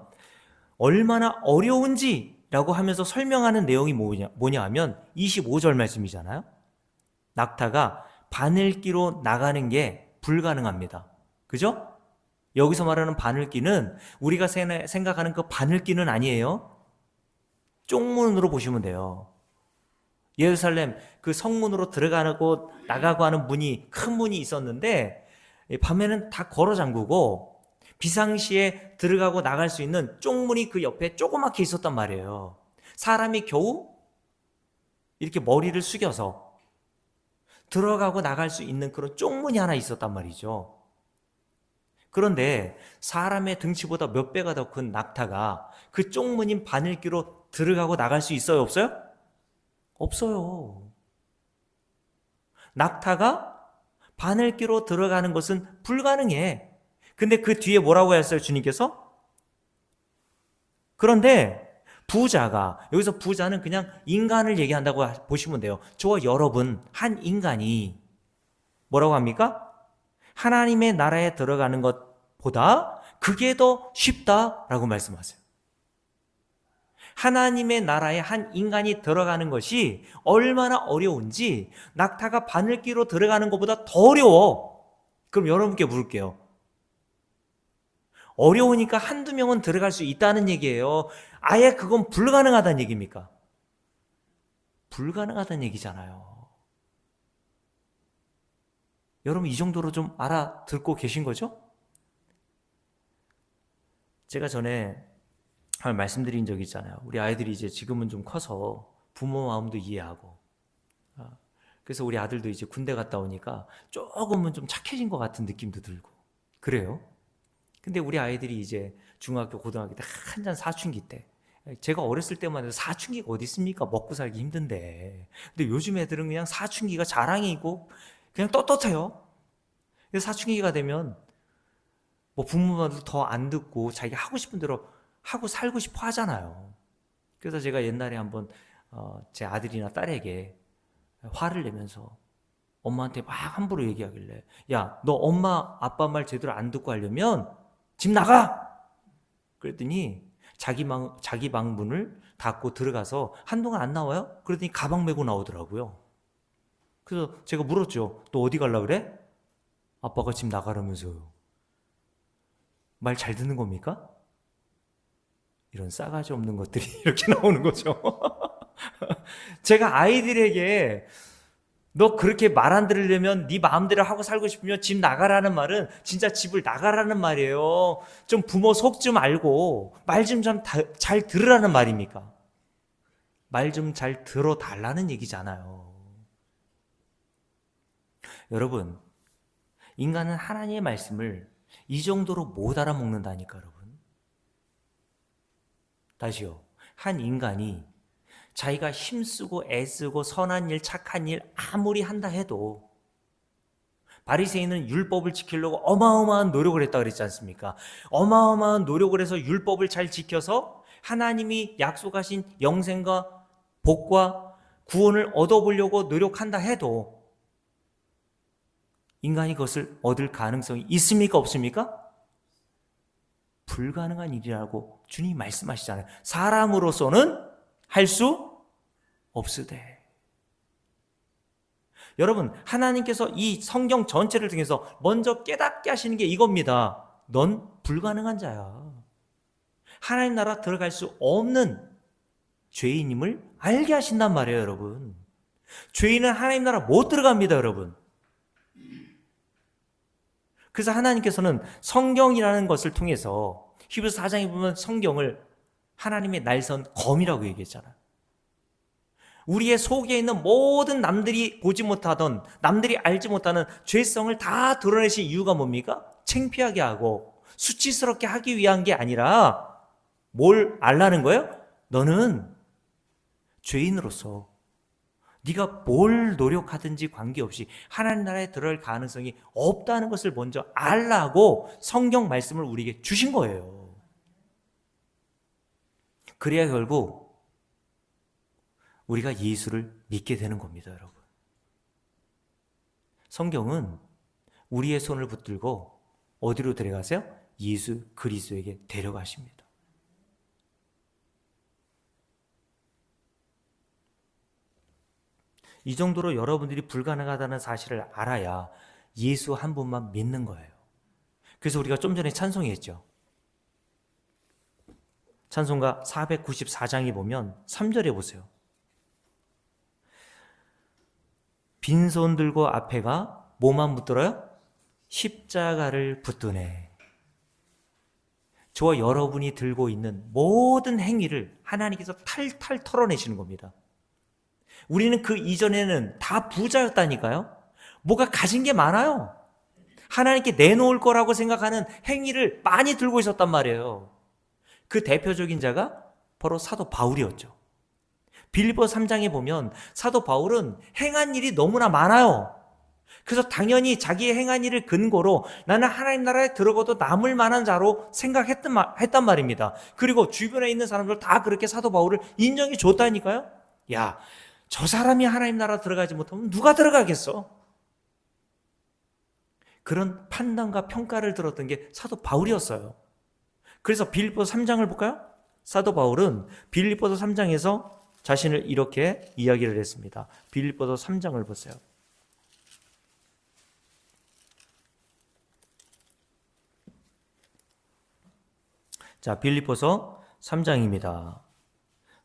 얼마나 어려운지라고 하면서 설명하는 내용이 뭐냐 하면 25절 말씀이잖아요. 낙타가 바늘기로 나가는 게 불가능합니다. 그죠? 여기서 말하는 바늘기는 우리가 생각하는 그 바늘기는 아니에요. 쪽문으로 보시면 돼요. 예루살렘 그 성문으로 들어가고 나가고 하는 문이, 큰 문이 있었는데 밤에는 다 걸어 잠그고 비상시에 들어가고 나갈 수 있는 쪽문이 그 옆에 조그맣게 있었단 말이에요. 사람이 겨우 이렇게 머리를 숙여서 들어가고 나갈 수 있는 그런 쪽문이 하나 있었단 말이죠. 그런데 사람의 등치보다 몇 배가 더 큰 낙타가 그 쪽문인 바늘기로 들어가고 나갈 수 있어요, 없어요? 없어요. 낙타가 바늘기로 들어가는 것은 불가능해. 근데 그 뒤에 뭐라고 했어요, 주님께서? 그런데 부자가, 여기서 부자는 그냥 인간을 얘기한다고 보시면 돼요. 저와 여러분, 한 인간이 뭐라고 합니까? 하나님의 나라에 들어가는 것보다 그게 더 쉽다라고 말씀하세요. 하나님의 나라에 한 인간이 들어가는 것이 얼마나 어려운지 낙타가 바늘기로 들어가는 것보다 더 어려워. 그럼 여러분께 물을게요. 어려우니까 한두 명은 들어갈 수 있다는 얘기예요? 아예 그건 불가능하다는 얘기입니까? 불가능하다는 얘기잖아요. 여러분 이 정도로 좀 알아듣고 계신 거죠? 제가 전에 말씀드린 적이 있잖아요. 우리 아이들이 이제 지금은 좀 커서 부모 마음도 이해하고, 그래서 우리 아들도 이제 군대 갔다 오니까 조금은 좀 착해진 것 같은 느낌도 들고 그래요. 근데 우리 아이들이 이제 중학교, 고등학교 때 한참 사춘기 때, 제가 어렸을 때만 해도 사춘기가 어디 있습니까? 먹고 살기 힘든데. 근데 요즘 애들은 그냥 사춘기가 자랑이고 그냥 떳떳해요. 그래서 사춘기가 되면 뭐 부모 말도 더 안 듣고 자기가 하고 싶은 대로 하고 살고 싶어 하잖아요. 그래서 제가 옛날에 한번 제 아들이나 딸에게 화를 내면서 엄마한테 막 함부로 얘기하길래, 야, 너 엄마 아빠 말 제대로 안 듣고 하려면 집 나가! 그랬더니 자기 방 문을 닫고 들어가서 한동안 안 나와요? 그랬더니 가방 메고 나오더라고요. 그래서 제가 물었죠. 너 어디 가려고 그래? 아빠가 집 나가라면서요. 말 잘 듣는 겁니까? 이런 싸가지 없는 것들이 이렇게 나오는 거죠. 제가 아이들에게 너 그렇게 말 안 들으려면 네 마음대로 하고 살고 싶으면 집 나가라는 말은 진짜 집을 나가라는 말이에요. 좀 부모 속 좀 알고 말 좀 잘 들으라는 말입니까? 말 좀 잘 들어달라는 얘기잖아요. 여러분, 인간은 하나님의 말씀을 이 정도로 못 알아먹는다니까, 여러분. 다시요. 한 인간이 자기가 힘쓰고 애쓰고 선한 일, 착한 일 아무리 한다 해도, 바리새인은 율법을 지키려고 어마어마한 노력을 했다 그랬지 않습니까? 어마어마한 노력을 해서 율법을 잘 지켜서 하나님이 약속하신 영생과 복과 구원을 얻어보려고 노력한다 해도 인간이 그것을 얻을 가능성이 있습니까? 없습니까? 불가능한 일이라고 주님이 말씀하시잖아요. 사람으로서는 할 수 없으되. 여러분, 하나님께서 이 성경 전체를 통해서 먼저 깨닫게 하시는 게 이겁니다. 넌 불가능한 자야. 하나님 나라 들어갈 수 없는 죄인임을 알게 하신단 말이에요, 여러분. 죄인은 하나님 나라 못 들어갑니다, 여러분. 그래서 하나님께서는 성경이라는 것을 통해서 히브리서 4장에 보면 성경을 하나님의 날선 검이라고 얘기했잖아요. 우리의 속에 있는 모든 남들이 보지 못하던, 남들이 알지 못하는 죄성을 다 드러내신 이유가 뭡니까? 창피하게 하고 수치스럽게 하기 위한 게 아니라 뭘 알라는 거예요? 너는 죄인으로서 네가 뭘 노력하든지 관계없이 하나님 나라에 들어갈 가능성이 없다는 것을 먼저 알라고 성경 말씀을 우리에게 주신 거예요. 그래야 결국 우리가 예수를 믿게 되는 겁니다, 여러분. 성경은 우리의 손을 붙들고 어디로 데려가세요? 예수 그리스도에게 데려가십니다. 이 정도로 여러분들이 불가능하다는 사실을 알아야 예수 한 분만 믿는 거예요. 그래서 우리가 좀 전에 찬송했죠. 찬송가 494장에 보면 3절에 보세요. 빈손 들고 앞에가 뭐만 붙들어요? 십자가를 붙드네. 저와 여러분이 들고 있는 모든 행위를 하나님께서 탈탈 털어내시는 겁니다. 우리는 그 이전에는 다 부자였다니까요. 뭐가 가진 게 많아요. 하나님께 내놓을 거라고 생각하는 행위를 많이 들고 있었단 말이에요. 그 대표적인 자가 바로 사도 바울이었죠. 빌립보서 3장에 보면 사도 바울은 행한 일이 너무나 많아요. 그래서 당연히 자기의 행한 일을 근거로 나는 하나님 나라에 들어가도 남을 만한 자로 생각했단 말입니다. 그리고 주변에 있는 사람들 다 그렇게 사도 바울을 인정해 줬다니까요. 야, 저 사람이 하나님 나라 들어가지 못하면 누가 들어가겠어? 그런 판단과 평가를 들었던 게 사도 바울이었어요. 그래서 빌립보서 3장을 볼까요? 사도 바울은 빌립보서 3장에서 자신을 이렇게 이야기를 했습니다. 빌립보서 3장을 보세요. 자, 빌립보서 3장입니다.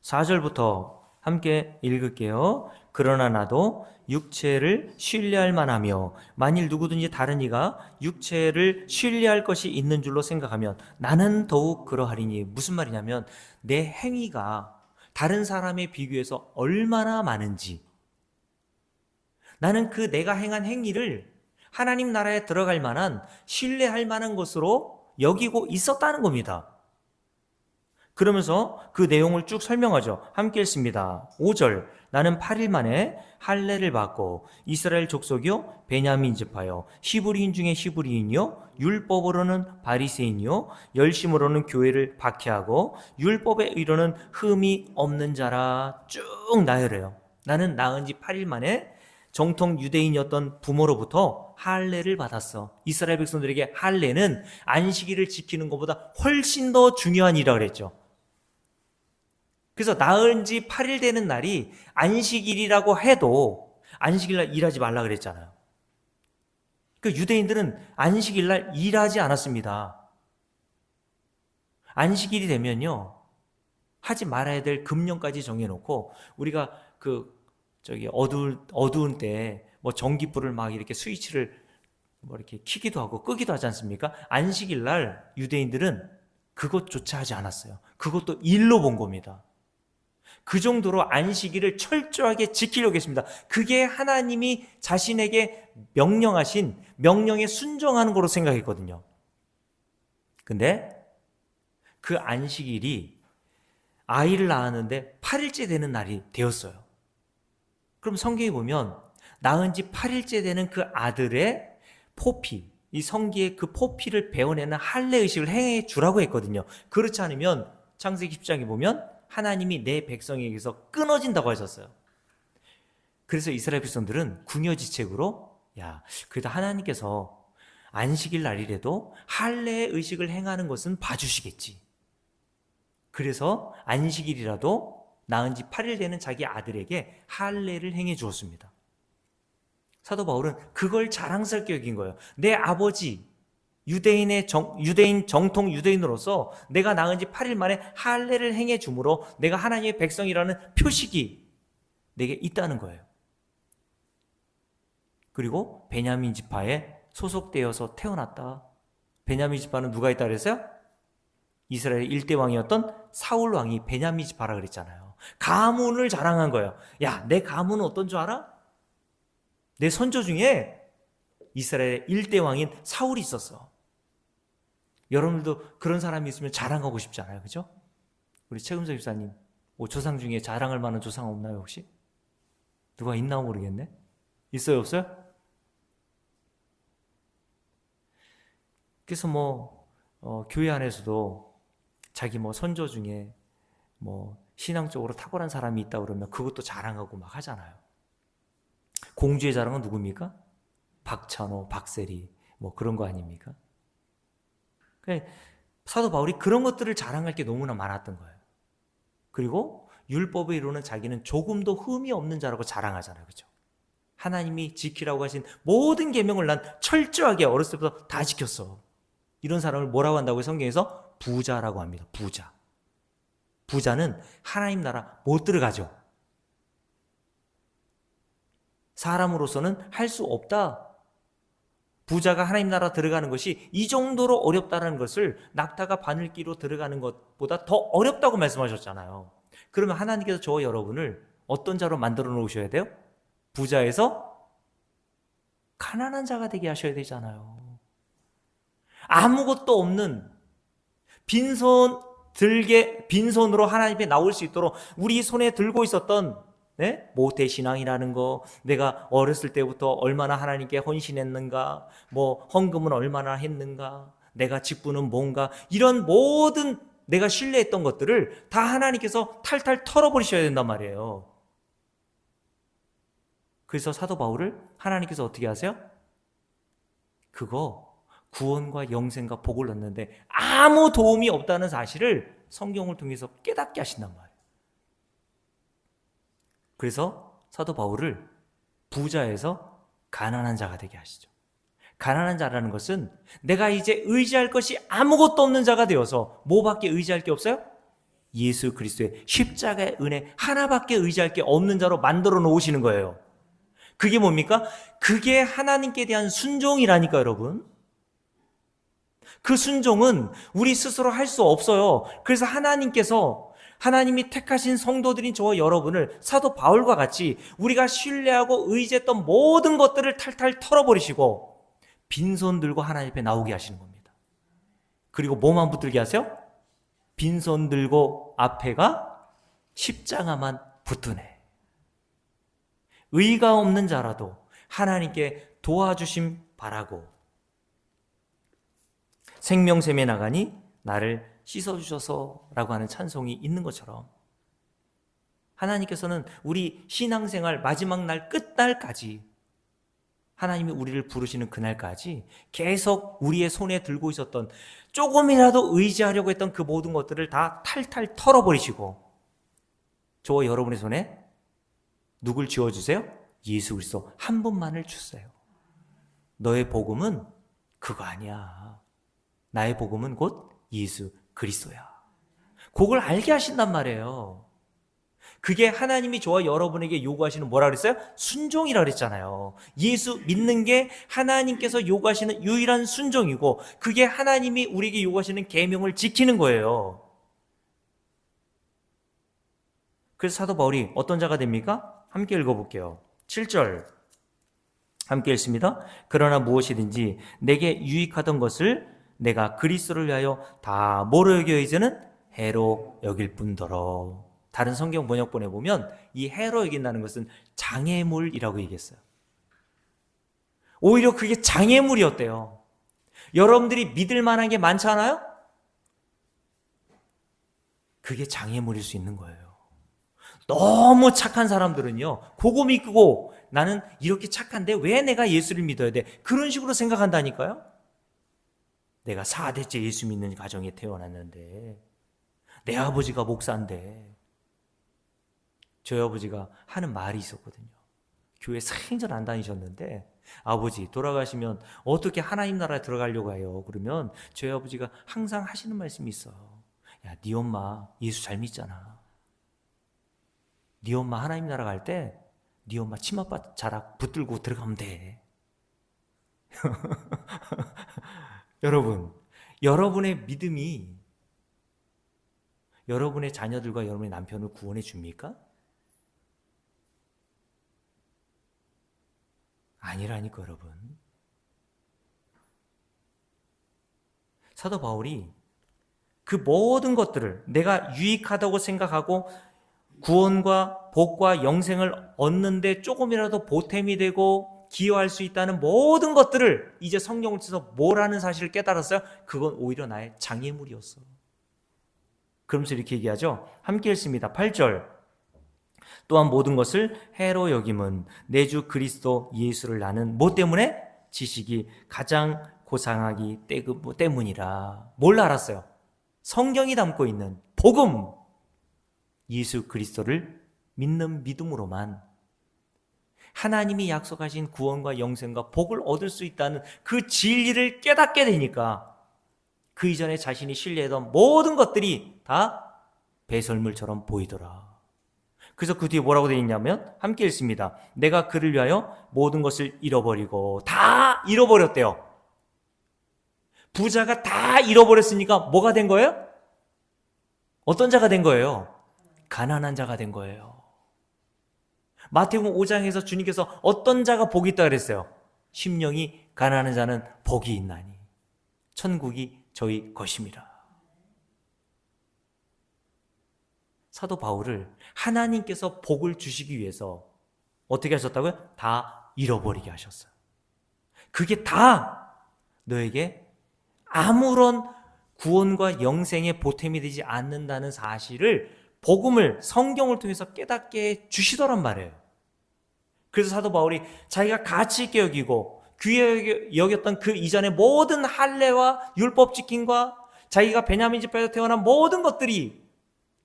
4절부터 함께 읽을게요. 그러나 나도 육체를 신뢰할 만하며 만일 누구든지 다른 이가 육체를 신뢰할 것이 있는 줄로 생각하면 나는 더욱 그러하리니. 무슨 말이냐면 내 행위가 다른 사람에 비교해서 얼마나 많은지, 나는 그 내가 행한 행위를 하나님 나라에 들어갈 만한 신뢰할 만한 것으로 여기고 있었다는 겁니다. 그러면서 그 내용을 쭉 설명하죠. 함께 읽습니다. 5절. 나는 8일 만에 할례를 받고 이스라엘 족속이요 베냐민 지파요 히브리인 중에 히브리인이요 율법으로는 바리새인이요 열심으로는 교회를 박해하고 율법의 의로는 흠이 없는 자라. 쭉 나열해요. 나는 낳은 지 8일 만에 정통 유대인이었던 부모로부터 할례를 받았어. 이스라엘 백성들에게 할례는 안식일을 지키는 것보다 훨씬 더 중요한 일이라고 그랬죠. 그래서 낳은 지 8일 되는 날이 안식일이라고 해도 안식일날 일하지 말라 그랬잖아요. 그 유대인들은 안식일날 일하지 않았습니다. 안식일이 되면요, 하지 말아야 될 금령까지 정해놓고, 우리가 어두운 때 뭐 전기불을 막 이렇게 스위치를 뭐 이렇게 켜기도 하고 끄기도 하지 않습니까? 안식일날 유대인들은 그것조차 하지 않았어요. 그것도 일로 본 겁니다. 그 정도로 안식일을 철저하게 지키려고 했습니다. 그게 하나님이 자신에게 명령하신 명령에 순종하는 거로 생각했거든요. 근데 그 안식일이 아이를 낳았는데 8일째 되는 날이 되었어요. 그럼 성경에 보면 낳은 지 8일째 되는 그 아들의 포피, 이 성기의 그 포피를 베어내는 할례 의식을 행해 주라고 했거든요. 그렇지 않으면 창세기 10장에 보면 하나님이 내 백성에게서 끊어진다고 하셨어요. 그래서 이스라엘 백성들은 궁여지책으로 그래도 하나님께서 안식일 날이라도 할례 의식을 행하는 것은 봐주시겠지. 그래서 안식일이라도 낳은 지 8일 되는 자기 아들에게 할례를 행해 주었습니다. 사도 바울은 그걸 자랑스럽게 여긴 거예요. 내 아버지 유대인 정통 유대인으로서 내가 낳은 지 8일 만에 할례를 행해 주므로 내가 하나님의 백성이라는 표식이 내게 있다는 거예요. 그리고 베냐민 지파에 소속되어서 태어났다. 베냐민 지파는 누가 있다 그랬어요? 이스라엘 1대 왕이었던 사울 왕이 베냐민 지파라 그랬잖아요. 가문을 자랑한 거예요. 야, 내 가문은 어떤 줄 알아? 내 선조 중에 이스라엘 1대 왕인 사울이 있었어. 여러분들도 그런 사람이 있으면 자랑하고 싶지 않아요? 그죠? 우리 최금석 집사님, 조상 중에 자랑할 만한 조상 없나요 혹시? 누가 있나 모르겠네. 있어요 없어요? 그래서 교회 안에서도 자기 선조 중에 신앙적으로 탁월한 사람이 있다 그러면 그것도 자랑하고 막 하잖아요. 공주의 자랑은 누굽니까? 박찬호, 박세리 그런 거 아닙니까? 그러니까 사도 바울이 그런 것들을 자랑할 게 너무나 많았던 거예요. 그리고 율법을 이루는 자기는 조금도 흠이 없는 자라고 자랑하잖아요. 그렇죠? 하나님이 지키라고 하신 모든 계명을 난 철저하게 어렸을 때부터 다 지켰어. 이런 사람을 뭐라고 한다고요? 성경에서 부자라고 합니다. 부자. 부자는 하나님 나라 못 들어가죠. 사람으로서는 할 수 없다. 부자가 하나님 나라 들어가는 것이 이 정도로 어렵다는 것을 낙타가 바늘기로 들어가는 것보다 더 어렵다고 말씀하셨잖아요. 그러면 하나님께서 저와 여러분을 어떤 자로 만들어 놓으셔야 돼요? 부자에서 가난한 자가 되게 하셔야 되잖아요. 아무것도 없는 빈손으로 하나님 앞에 나올 수 있도록 우리 손에 들고 있었던 모태신앙이라는 거, 내가 어렸을 때부터 얼마나 하나님께 헌신했는가, 헌금은 얼마나 했는가, 내가 직분은 뭔가, 이런 모든 내가 신뢰했던 것들을 다 하나님께서 탈탈 털어버리셔야 된단 말이에요. 그래서 사도 바울을 하나님께서 어떻게 하세요? 그거 구원과 영생과 복을 얻는데 아무 도움이 없다는 사실을 성경을 통해서 깨닫게 하신단 말이에요. 그래서 사도 바울을 부자에서 가난한 자가 되게 하시죠. 가난한 자라는 것은 내가 이제 의지할 것이 아무것도 없는 자가 되어서 뭐밖에 의지할 게 없어요? 예수 그리스도의 십자가의 은혜 하나밖에 의지할 게 없는 자로 만들어 놓으시는 거예요. 그게 뭡니까? 그게 하나님께 대한 순종이라니까 여러분. 그 순종은 우리 스스로 할 수 없어요. 그래서 하나님이 택하신 성도들인 저와 여러분을 사도 바울과 같이 우리가 신뢰하고 의지했던 모든 것들을 탈탈 털어버리시고 빈손 들고 하나님 앞에 나오게 하시는 겁니다. 그리고 뭐만 붙들게 하세요? 빈손 들고 앞에가 십자가만 붙드네. 의가 없는 자라도 하나님께 도와주심 바라고 생명샘에 나가니 나를 씻어주셔서 라고 하는 찬송이 있는 것처럼 하나님께서는 우리 신앙생활 마지막 날 끝날까지 하나님이 우리를 부르시는 그날까지 계속 우리의 손에 들고 있었던 조금이라도 의지하려고 했던 그 모든 것들을 다 탈탈 털어버리시고 저와 여러분의 손에 누굴 쥐어주세요? 예수 그리스도 한 분만을 주세요. 너의 복음은 그거 아니야. 나의 복음은 곧 예수 그리스도야. 그걸 알게 하신단 말이에요. 그게 하나님이 저와 여러분에게 요구하시는 뭐라 그랬어요? 순종이라 그랬잖아요. 예수 믿는 게 하나님께서 요구하시는 유일한 순종이고 그게 하나님이 우리에게 요구하시는 계명을 지키는 거예요. 그래서 사도 바울이 어떤 자가 됩니까? 함께 읽어볼게요. 7절 함께 읽습니다. 그러나 무엇이든지 내게 유익하던 것을 내가 그리스도를 위하여 다 뭐로 여겨 이제는 해로 여길 뿐더러. 다른 성경 번역본에 보면 이 해로 여긴다는 것은 장애물이라고 얘기했어요. 오히려 그게 장애물이었대요. 여러분들이 믿을 만한 게 많지 않아요? 그게 장애물일 수 있는 거예요. 너무 착한 사람들은요, 그거 믿고 나는 이렇게 착한데 왜 내가 예수를 믿어야 돼? 그런 식으로 생각한다니까요. 내가 4대째 예수 믿는 가정에 태어났는데 내 아버지가 목사인데 저희 아버지가 하는 말이 있었거든요. 교회 생전 안 다니셨는데 아버지 돌아가시면 어떻게 하나님 나라에 들어가려고 해요? 그러면 저희 아버지가 항상 하시는 말씀이 있어요. 야, 네 엄마 예수 잘 믿잖아. 네 엄마 하나님 나라 갈 때 네 엄마 치맛 자락 붙들고 들어가면 돼. 여러분, 여러분의 믿음이 여러분의 자녀들과 여러분의 남편을 구원해 줍니까? 아니라니까 여러분. 사도 바울이 그 모든 것들을 내가 유익하다고 생각하고 구원과 복과 영생을 얻는데 조금이라도 보탬이 되고 기여할 수 있다는 모든 것들을 이제 성경을 통해서 뭐라는 사실을 깨달았어요? 그건 오히려 나의 장애물이었어. 그러면서 이렇게 얘기하죠. 함께 읽습니다. 8절. 또한 모든 것을 해로 여김은 내 주 그리스도 예수를 아는 뭐 때문에? 지식이 가장 고상하기 때문이라. 뭘 알았어요? 성경이 담고 있는 복음, 예수 그리스도를 믿는 믿음으로만 하나님이 약속하신 구원과 영생과 복을 얻을 수 있다는 그 진리를 깨닫게 되니까 그 이전에 자신이 신뢰했던 모든 것들이 다 배설물처럼 보이더라. 그래서 그 뒤에 뭐라고 되어 있냐면 함께 읽습니다. 내가 그를 위하여 모든 것을 잃어버리고 다 잃어버렸대요. 부자가 다 잃어버렸으니까 뭐가 된 거예요? 어떤 자가 된 거예요? 가난한 자가 된 거예요. 마태복음 5장에서 주님께서 어떤 자가 복이 있다 그랬어요? 심령이 가난한 자는 복이 있나니 천국이 저희 것입니다. 사도 바울을 하나님께서 복을 주시기 위해서 어떻게 하셨다고요? 다 잃어버리게 하셨어요. 그게 다 너에게 아무런 구원과 영생의 보탬이 되지 않는다는 사실을 복음을 성경을 통해서 깨닫게 주시더란 말이에요. 그래서 사도 바울이 자기가 가치 있게 여기고 귀하게 여겼던 그 이전의 모든 할례와 율법 지킴과 자기가 베냐민 지파에서 태어난 모든 것들이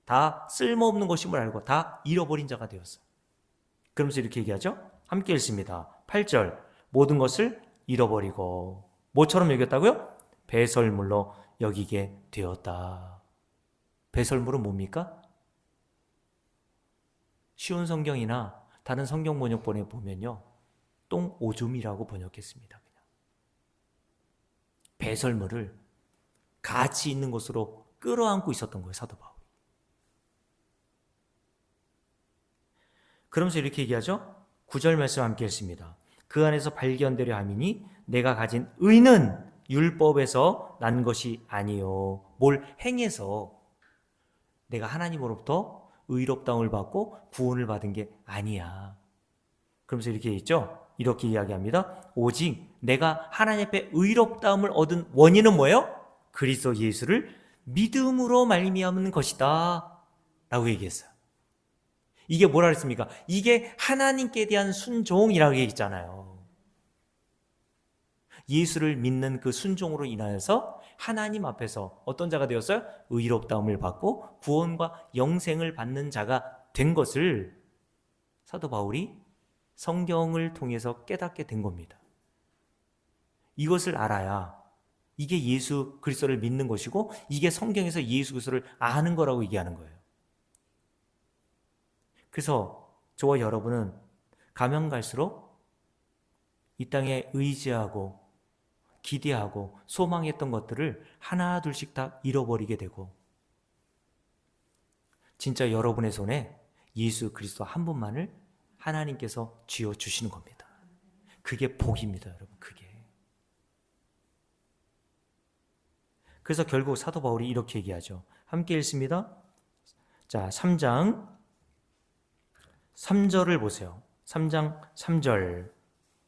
다 쓸모없는 것임을 알고 다 잃어버린 자가 되었어요. 그러면서 이렇게 얘기하죠. 함께 읽습니다. 8절. 모든 것을 잃어버리고 뭐처럼 여겼다고요? 배설물로 여기게 되었다. 배설물은 뭡니까? 쉬운 성경이나 다른 성경 번역본에 보면요, 똥오줌이라고 번역했습니다. 그냥. 배설물을 가치 있는 것으로 끌어안고 있었던 거예요, 사도 바울. 그러면서 이렇게 얘기하죠. 9절 말씀 함께 했습니다. 그 안에서 발견되려 함이니 내가 가진 의는 율법에서 난 것이 아니요. 뭘 행해서 내가 하나님으로부터 의롭다움을 받고 구원을 받은 게 아니야. 그러면서 이렇게 있죠. 이렇게 이야기합니다. 오직 내가 하나님 앞에 의롭다움을 얻은 원인은 뭐예요? 그리스도 예수를 믿음으로 말미암은 것이다 라고 얘기했어요. 이게 뭐라 그랬습니까? 이게 하나님께 대한 순종이라고 얘기했잖아요. 예수를 믿는 그 순종으로 인하여서 하나님 앞에서 어떤 자가 되었어요? 의롭다움을 받고 구원과 영생을 받는 자가 된 것을 사도 바울이 성경을 통해서 깨닫게 된 겁니다. 이것을 알아야 이게 예수 그리스도를 믿는 것이고 이게 성경에서 예수 그리스도를 아는 거라고 얘기하는 거예요. 그래서 저와 여러분은 가면 갈수록 이 땅에 의지하고 기대하고 소망했던 것들을 하나 둘씩 다 잃어버리게 되고 진짜 여러분의 손에 예수 그리스도 한 분만을 하나님께서 쥐어주시는 겁니다. 그게 복입니다, 여러분. 그게. 그래서 결국 사도 바울이 이렇게 얘기하죠. 함께 읽습니다. 자, 3장 3절을 보세요. 3장 3절.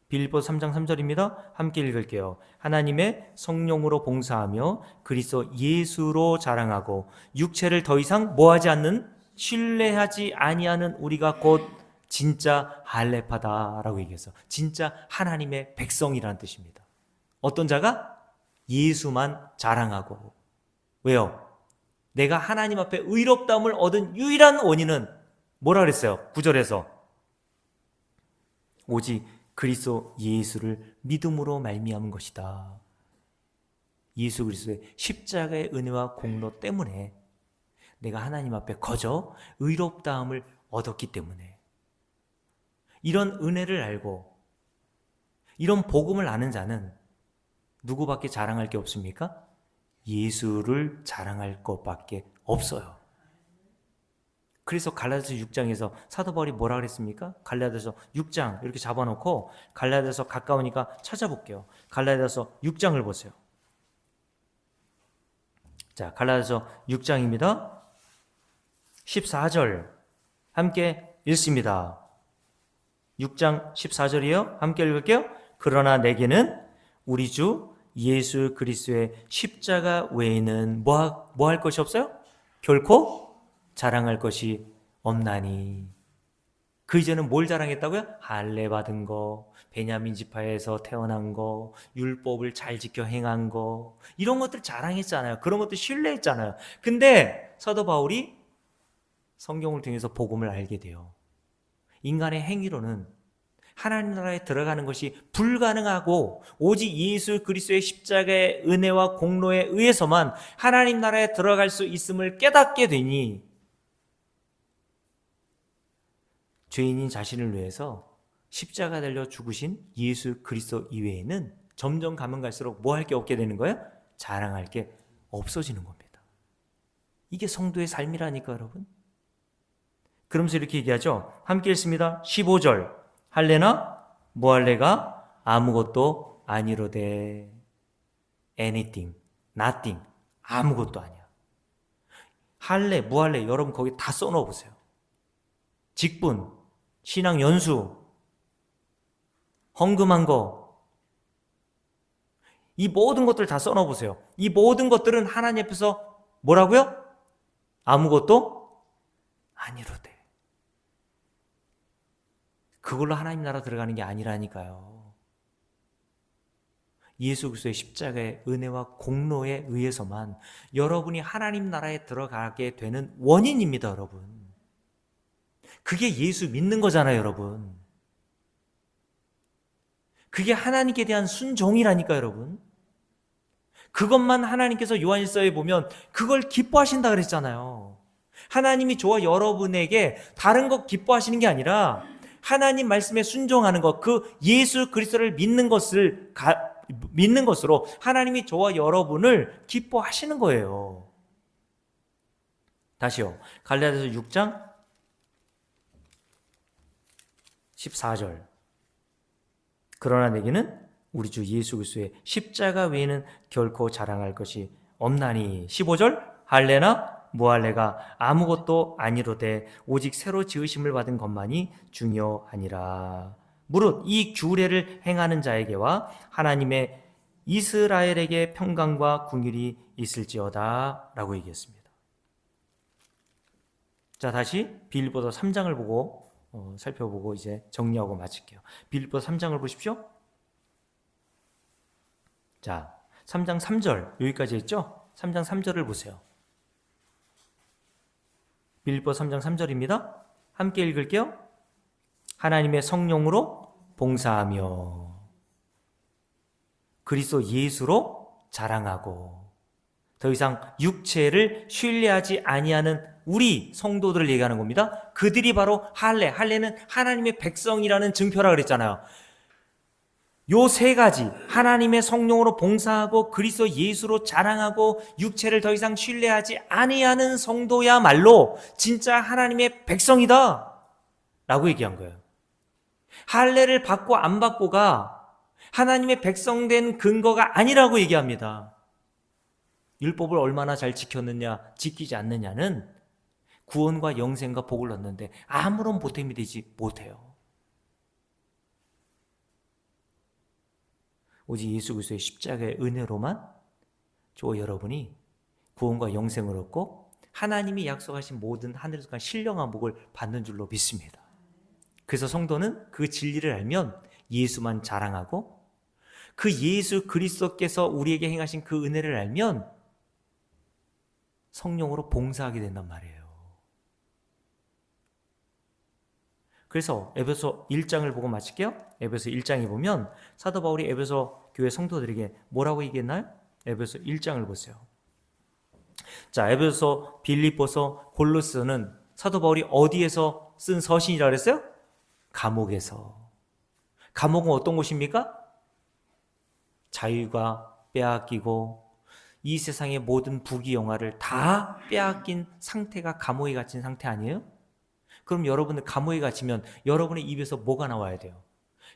빌립보서 3장 3절입니다. 함께 읽을게요. 하나님의 성령으로 봉사하며 그리스도 예수로 자랑하고 육체를 더 이상 뭐하지 않는 신뢰하지 아니하는 우리가 곧 진짜 할례파다라고 얘기해서 진짜 하나님의 백성이라는 뜻입니다. 어떤 자가? 예수만 자랑하고. 왜요? 내가 하나님 앞에 의롭다움을 얻은 유일한 원인은 뭐라 그랬어요? 9절에서 오직 그리스도 예수를 믿음으로 말미암은 것이다. 예수 그리스도의 십자가의 은혜와 공로 때문에 내가 하나님 앞에 거저 의롭다함을 얻었기 때문에, 이런 은혜를 알고 이런 복음을 아는 자는 누구밖에 자랑할 게 없습니까? 예수를 자랑할 것밖에 없어요. 그래서 갈라디아서 6장에서 사도 바울이 뭐라 그랬습니까? 갈라디아서 6장 이렇게 잡아놓고 갈라디아서 가까우니까 찾아볼게요. 갈라디아서 6장을 보세요. 자, 갈라디아서 6장입니다. 14절 함께 읽습니다. 6장 14절이요. 함께 읽을게요. 그러나 내게는 우리 주 예수 그리스도의 십자가 외에는 뭐 할 것이 없어요? 결코 자랑할 것이 없나니. 그 이전은 뭘 자랑했다고요? 할례 받은 거, 베냐민 지파에서 태어난 거, 율법을 잘 지켜 행한 거, 이런 것들 자랑했잖아요. 그런 것들 신뢰했잖아요. 근데 사도 바울이 성경을 통해서 복음을 알게 돼요. 인간의 행위로는 하나님 나라에 들어가는 것이 불가능하고 오직 예수 그리스도의 십자가의 은혜와 공로에 의해서만 하나님 나라에 들어갈 수 있음을 깨닫게 되니, 죄인인 자신을 위해서 십자가 달려 죽으신 예수 그리스도 이외에는 점점 가면 갈수록 뭐 할 게 없게 되는 거예요? 자랑할 게 없어지는 겁니다. 이게 성도의 삶이라니까 여러분. 그러면서 이렇게 얘기하죠. 함께 읽습니다. 15절 할례나 무할례가 아무것도 아니로되. anything, nothing, 아무것도 아니야. 할례, 무할례 여러분 거기 다 써놓아 보세요. 직분, 신앙 연수, 헌금한 거, 이 모든 것들 다 써놓아 보세요. 이 모든 것들은 하나님 앞에서 뭐라고요? 아무것도 아니로되. 그걸로 하나님 나라 들어가는 게 아니라니까요. 예수 그리스도의 십자가의 은혜와 공로에 의해서만 여러분이 하나님 나라에 들어가게 되는 원인입니다, 여러분. 그게 예수 믿는 거잖아요, 여러분. 그게 하나님께 대한 순종이라니까, 여러분. 그것만 하나님께서 요한일서에 보면 그걸 기뻐하신다 그랬잖아요. 하나님이 저와 여러분에게 다른 것 기뻐하시는 게 아니라 하나님 말씀에 순종하는 것, 그 예수 그리스도를 믿는 것으로 하나님이 저와 여러분을 기뻐하시는 거예요. 다시요. 갈라디아서 6장 14절. 그러나 내게는 우리 주 예수 그리스도의 십자가 외에는 결코 자랑할 것이 없나니. 15절 할례나 무할례가 아무것도 아니로되 오직 새로 지으심을 받은 것만이 중요하니라. 무릇 이 규례를 행하는 자에게와 하나님의 이스라엘에게 평강과 궁일이 있을지어다 라고 얘기했습니다. 자, 다시 빌립보서 3장을 보고 살펴보고 이제 정리하고 마칠게요. 빌립보서 3장을 보십시오. 자, 3장 3절 여기까지 했죠? 3장 3절을 보세요. 빌립보서 3장 3절입니다. 함께 읽을게요. 하나님의 성령으로 봉사하며 그리스도 예수로 자랑하고. 더 이상 육체를 신뢰하지 아니하는 우리 성도들을 얘기하는 겁니다. 그들이 바로 할례는 하나님의 백성이라는 증표라 그랬잖아요. 요 세 가지, 하나님의 성령으로 봉사하고 그리스도 예수로 자랑하고 육체를 더 이상 신뢰하지 아니하는 성도야말로 진짜 하나님의 백성이다 라고 얘기한 거예요. 할례를 받고 안 받고가 하나님의 백성된 근거가 아니라고 얘기합니다. 율법을 얼마나 잘 지켰느냐 지키지 않느냐는 구원과 영생과 복을 얻는데 아무런 보탬이 되지 못해요. 오직 예수 그리스도의 십자가의 은혜로만 저와 여러분이 구원과 영생을 얻고 하나님이 약속하신 모든 하늘에서 간 신령한 복을 받는 줄로 믿습니다. 그래서 성도는 그 진리를 알면 예수만 자랑하고 그 예수 그리스도께서 우리에게 행하신 그 은혜를 알면 성령으로 봉사하게 된단 말이에요. 그래서 에베소 1장을 보고 마칠게요. 에베소 1장에 보면 사도 바울이 에베소 교회 성도들에게 뭐라고 얘기했나요? 에베소 1장을 보세요. 자, 에베소, 빌립보서, 골로새는 사도 바울이 어디에서 쓴 서신이라 그랬어요? 감옥에서. 감옥은 어떤 곳입니까? 자유가 빼앗기고 이 세상의 모든 부귀영화를 다 빼앗긴 상태가 감옥에 갇힌 상태 아니에요? 그럼 여러분들 감옥에 갇히면 여러분의 입에서 뭐가 나와야 돼요?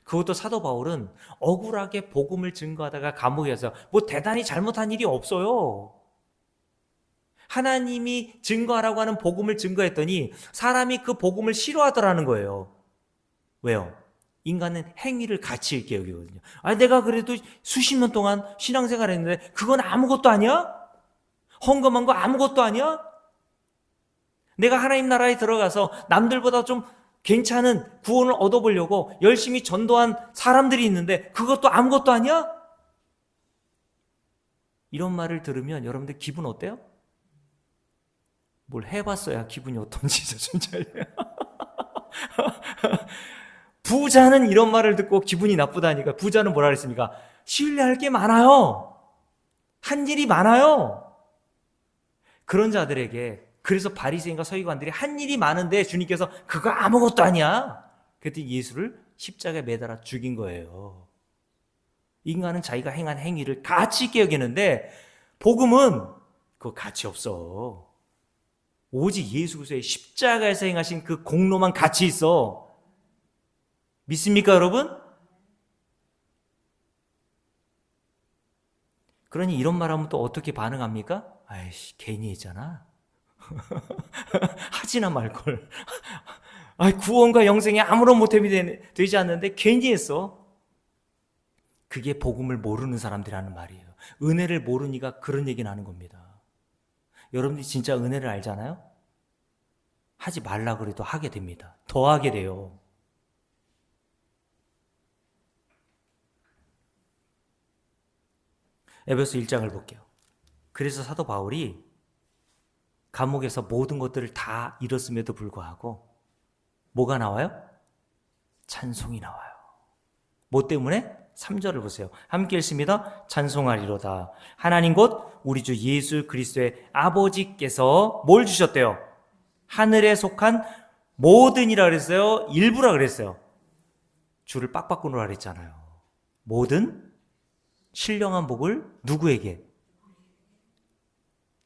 그것도 사도 바울은 억울하게 복음을 증거하다가 감옥에서 뭐 대단히 잘못한 일이 없어요. 하나님이 증거하라고 하는 복음을 증거했더니 사람이 그 복음을 싫어하더라는 거예요. 왜요? 인간은 행위를 가치 있게 여기거든요. 아니 내가 그래도 수십 년 동안 신앙생활 했는데 그건 아무것도 아니야? 헌금한 거 아무것도 아니야? 내가 하나님 나라에 들어가서 남들보다 좀 괜찮은 구원을 얻어보려고 열심히 전도한 사람들이 있는데 그것도 아무것도 아니야? 이런 말을 들으면 여러분들 기분 어때요? 뭘 해봤어야 기분이 어떤지 진짜. 부자는 이런 말을 듣고 기분이 나쁘다니까. 부자는 뭐라 그랬습니까? 신뢰할 게 많아요. 한 일이 많아요. 그런 자들에게, 그래서 바리새인과 서기관들이 한 일이 많은데 주님께서 그거 아무것도 아니야. 그랬더니 예수를 십자가에 매달아 죽인 거예요. 인간은 자기가 행한 행위를 가치 있게 여기는데 복음은 그거 가치 없어. 오직 예수 그리스도의 십자가에서 행하신 그 공로만 가치 있어. 믿습니까, 여러분? 그러니 이런 말하면 또 어떻게 반응합니까? 아이씨, 괜히 했잖아. 하지나 말걸. 구원과 영생에 아무런 보탬이 되지 않는데 괜히 했어. 그게 복음을 모르는 사람들이 하는 말이에요. 은혜를 모르니까 그런 얘기는 하는 겁니다. 여러분들이 진짜 은혜를 알잖아요? 하지 말라 그래도 하게 됩니다. 더 하게 돼요. 에베소 1장을 볼게요. 그래서 사도 바울이 감옥에서 모든 것들을 다 잃었음에도 불구하고 뭐가 나와요? 찬송이 나와요. 뭐 때문에? 3절을 보세요. 함께 읽습니다. 찬송하리로다. 하나님 곧 우리 주 예수 그리스도의 아버지께서 뭘 주셨대요? 하늘에 속한 모든이라 그랬어요? 일부라 그랬어요? 줄을 빡빡 끊으라 그랬잖아요. 모든 신령한 복을 누구에게?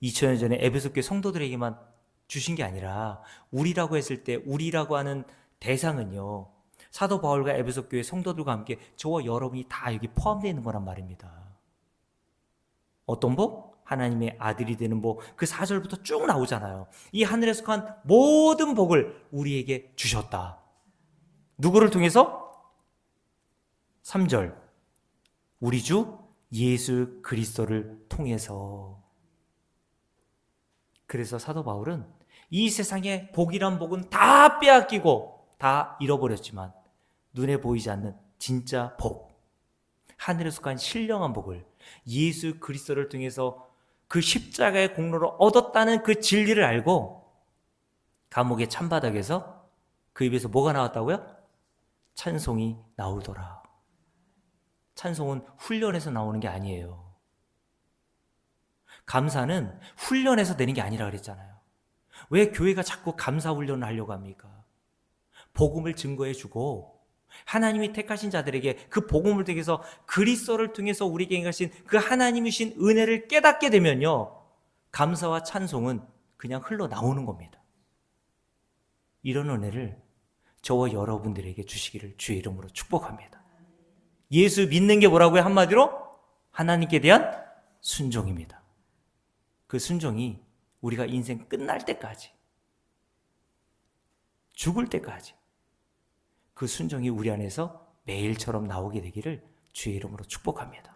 2000년 전에 에베소 교회 성도들에게만 주신 게 아니라 우리라고 했을 때 우리라고 하는 대상은요, 사도 바울과 에베소 교회 성도들과 함께 저와 여러분이 다 여기 포함되어 있는 거란 말입니다. 어떤 복? 하나님의 아들이 되는 복. 그 4절부터 쭉 나오잖아요. 이 하늘에 속한 모든 복을 우리에게 주셨다. 누구를 통해서? 3절. 우리 주 예수 그리스도를 통해서. 그래서 사도 바울은 이 세상의 복이란 복은 다 빼앗기고 다 잃어버렸지만 눈에 보이지 않는 진짜 복, 하늘에 속한 신령한 복을 예수 그리스도를 통해서 그 십자가의 공로로 얻었다는 그 진리를 알고 감옥의 찬바닥에서 그 입에서 뭐가 나왔다고요? 찬송이 나오더라. 찬송은 훈련에서 나오는 게 아니에요. 감사는 훈련에서 되는 게 아니라 그랬잖아요. 왜 교회가 자꾸 감사 훈련을 하려고 합니까? 복음을 증거해주고 하나님이 택하신 자들에게 그 복음을 통해서 그리스도를 통해서 우리에게 행하신 그 하나님이 주신 은혜를 깨닫게 되면요, 감사와 찬송은 그냥 흘러나오는 겁니다. 이런 은혜를 저와 여러분들에게 주시기를 주의 이름으로 축복합니다. 예수 믿는 게 뭐라고요? 한마디로 하나님께 대한 순종입니다. 그 순종이 우리가 인생 끝날 때까지, 죽을 때까지 그 순종이 우리 안에서 매일처럼 나오게 되기를 주의 이름으로 축복합니다.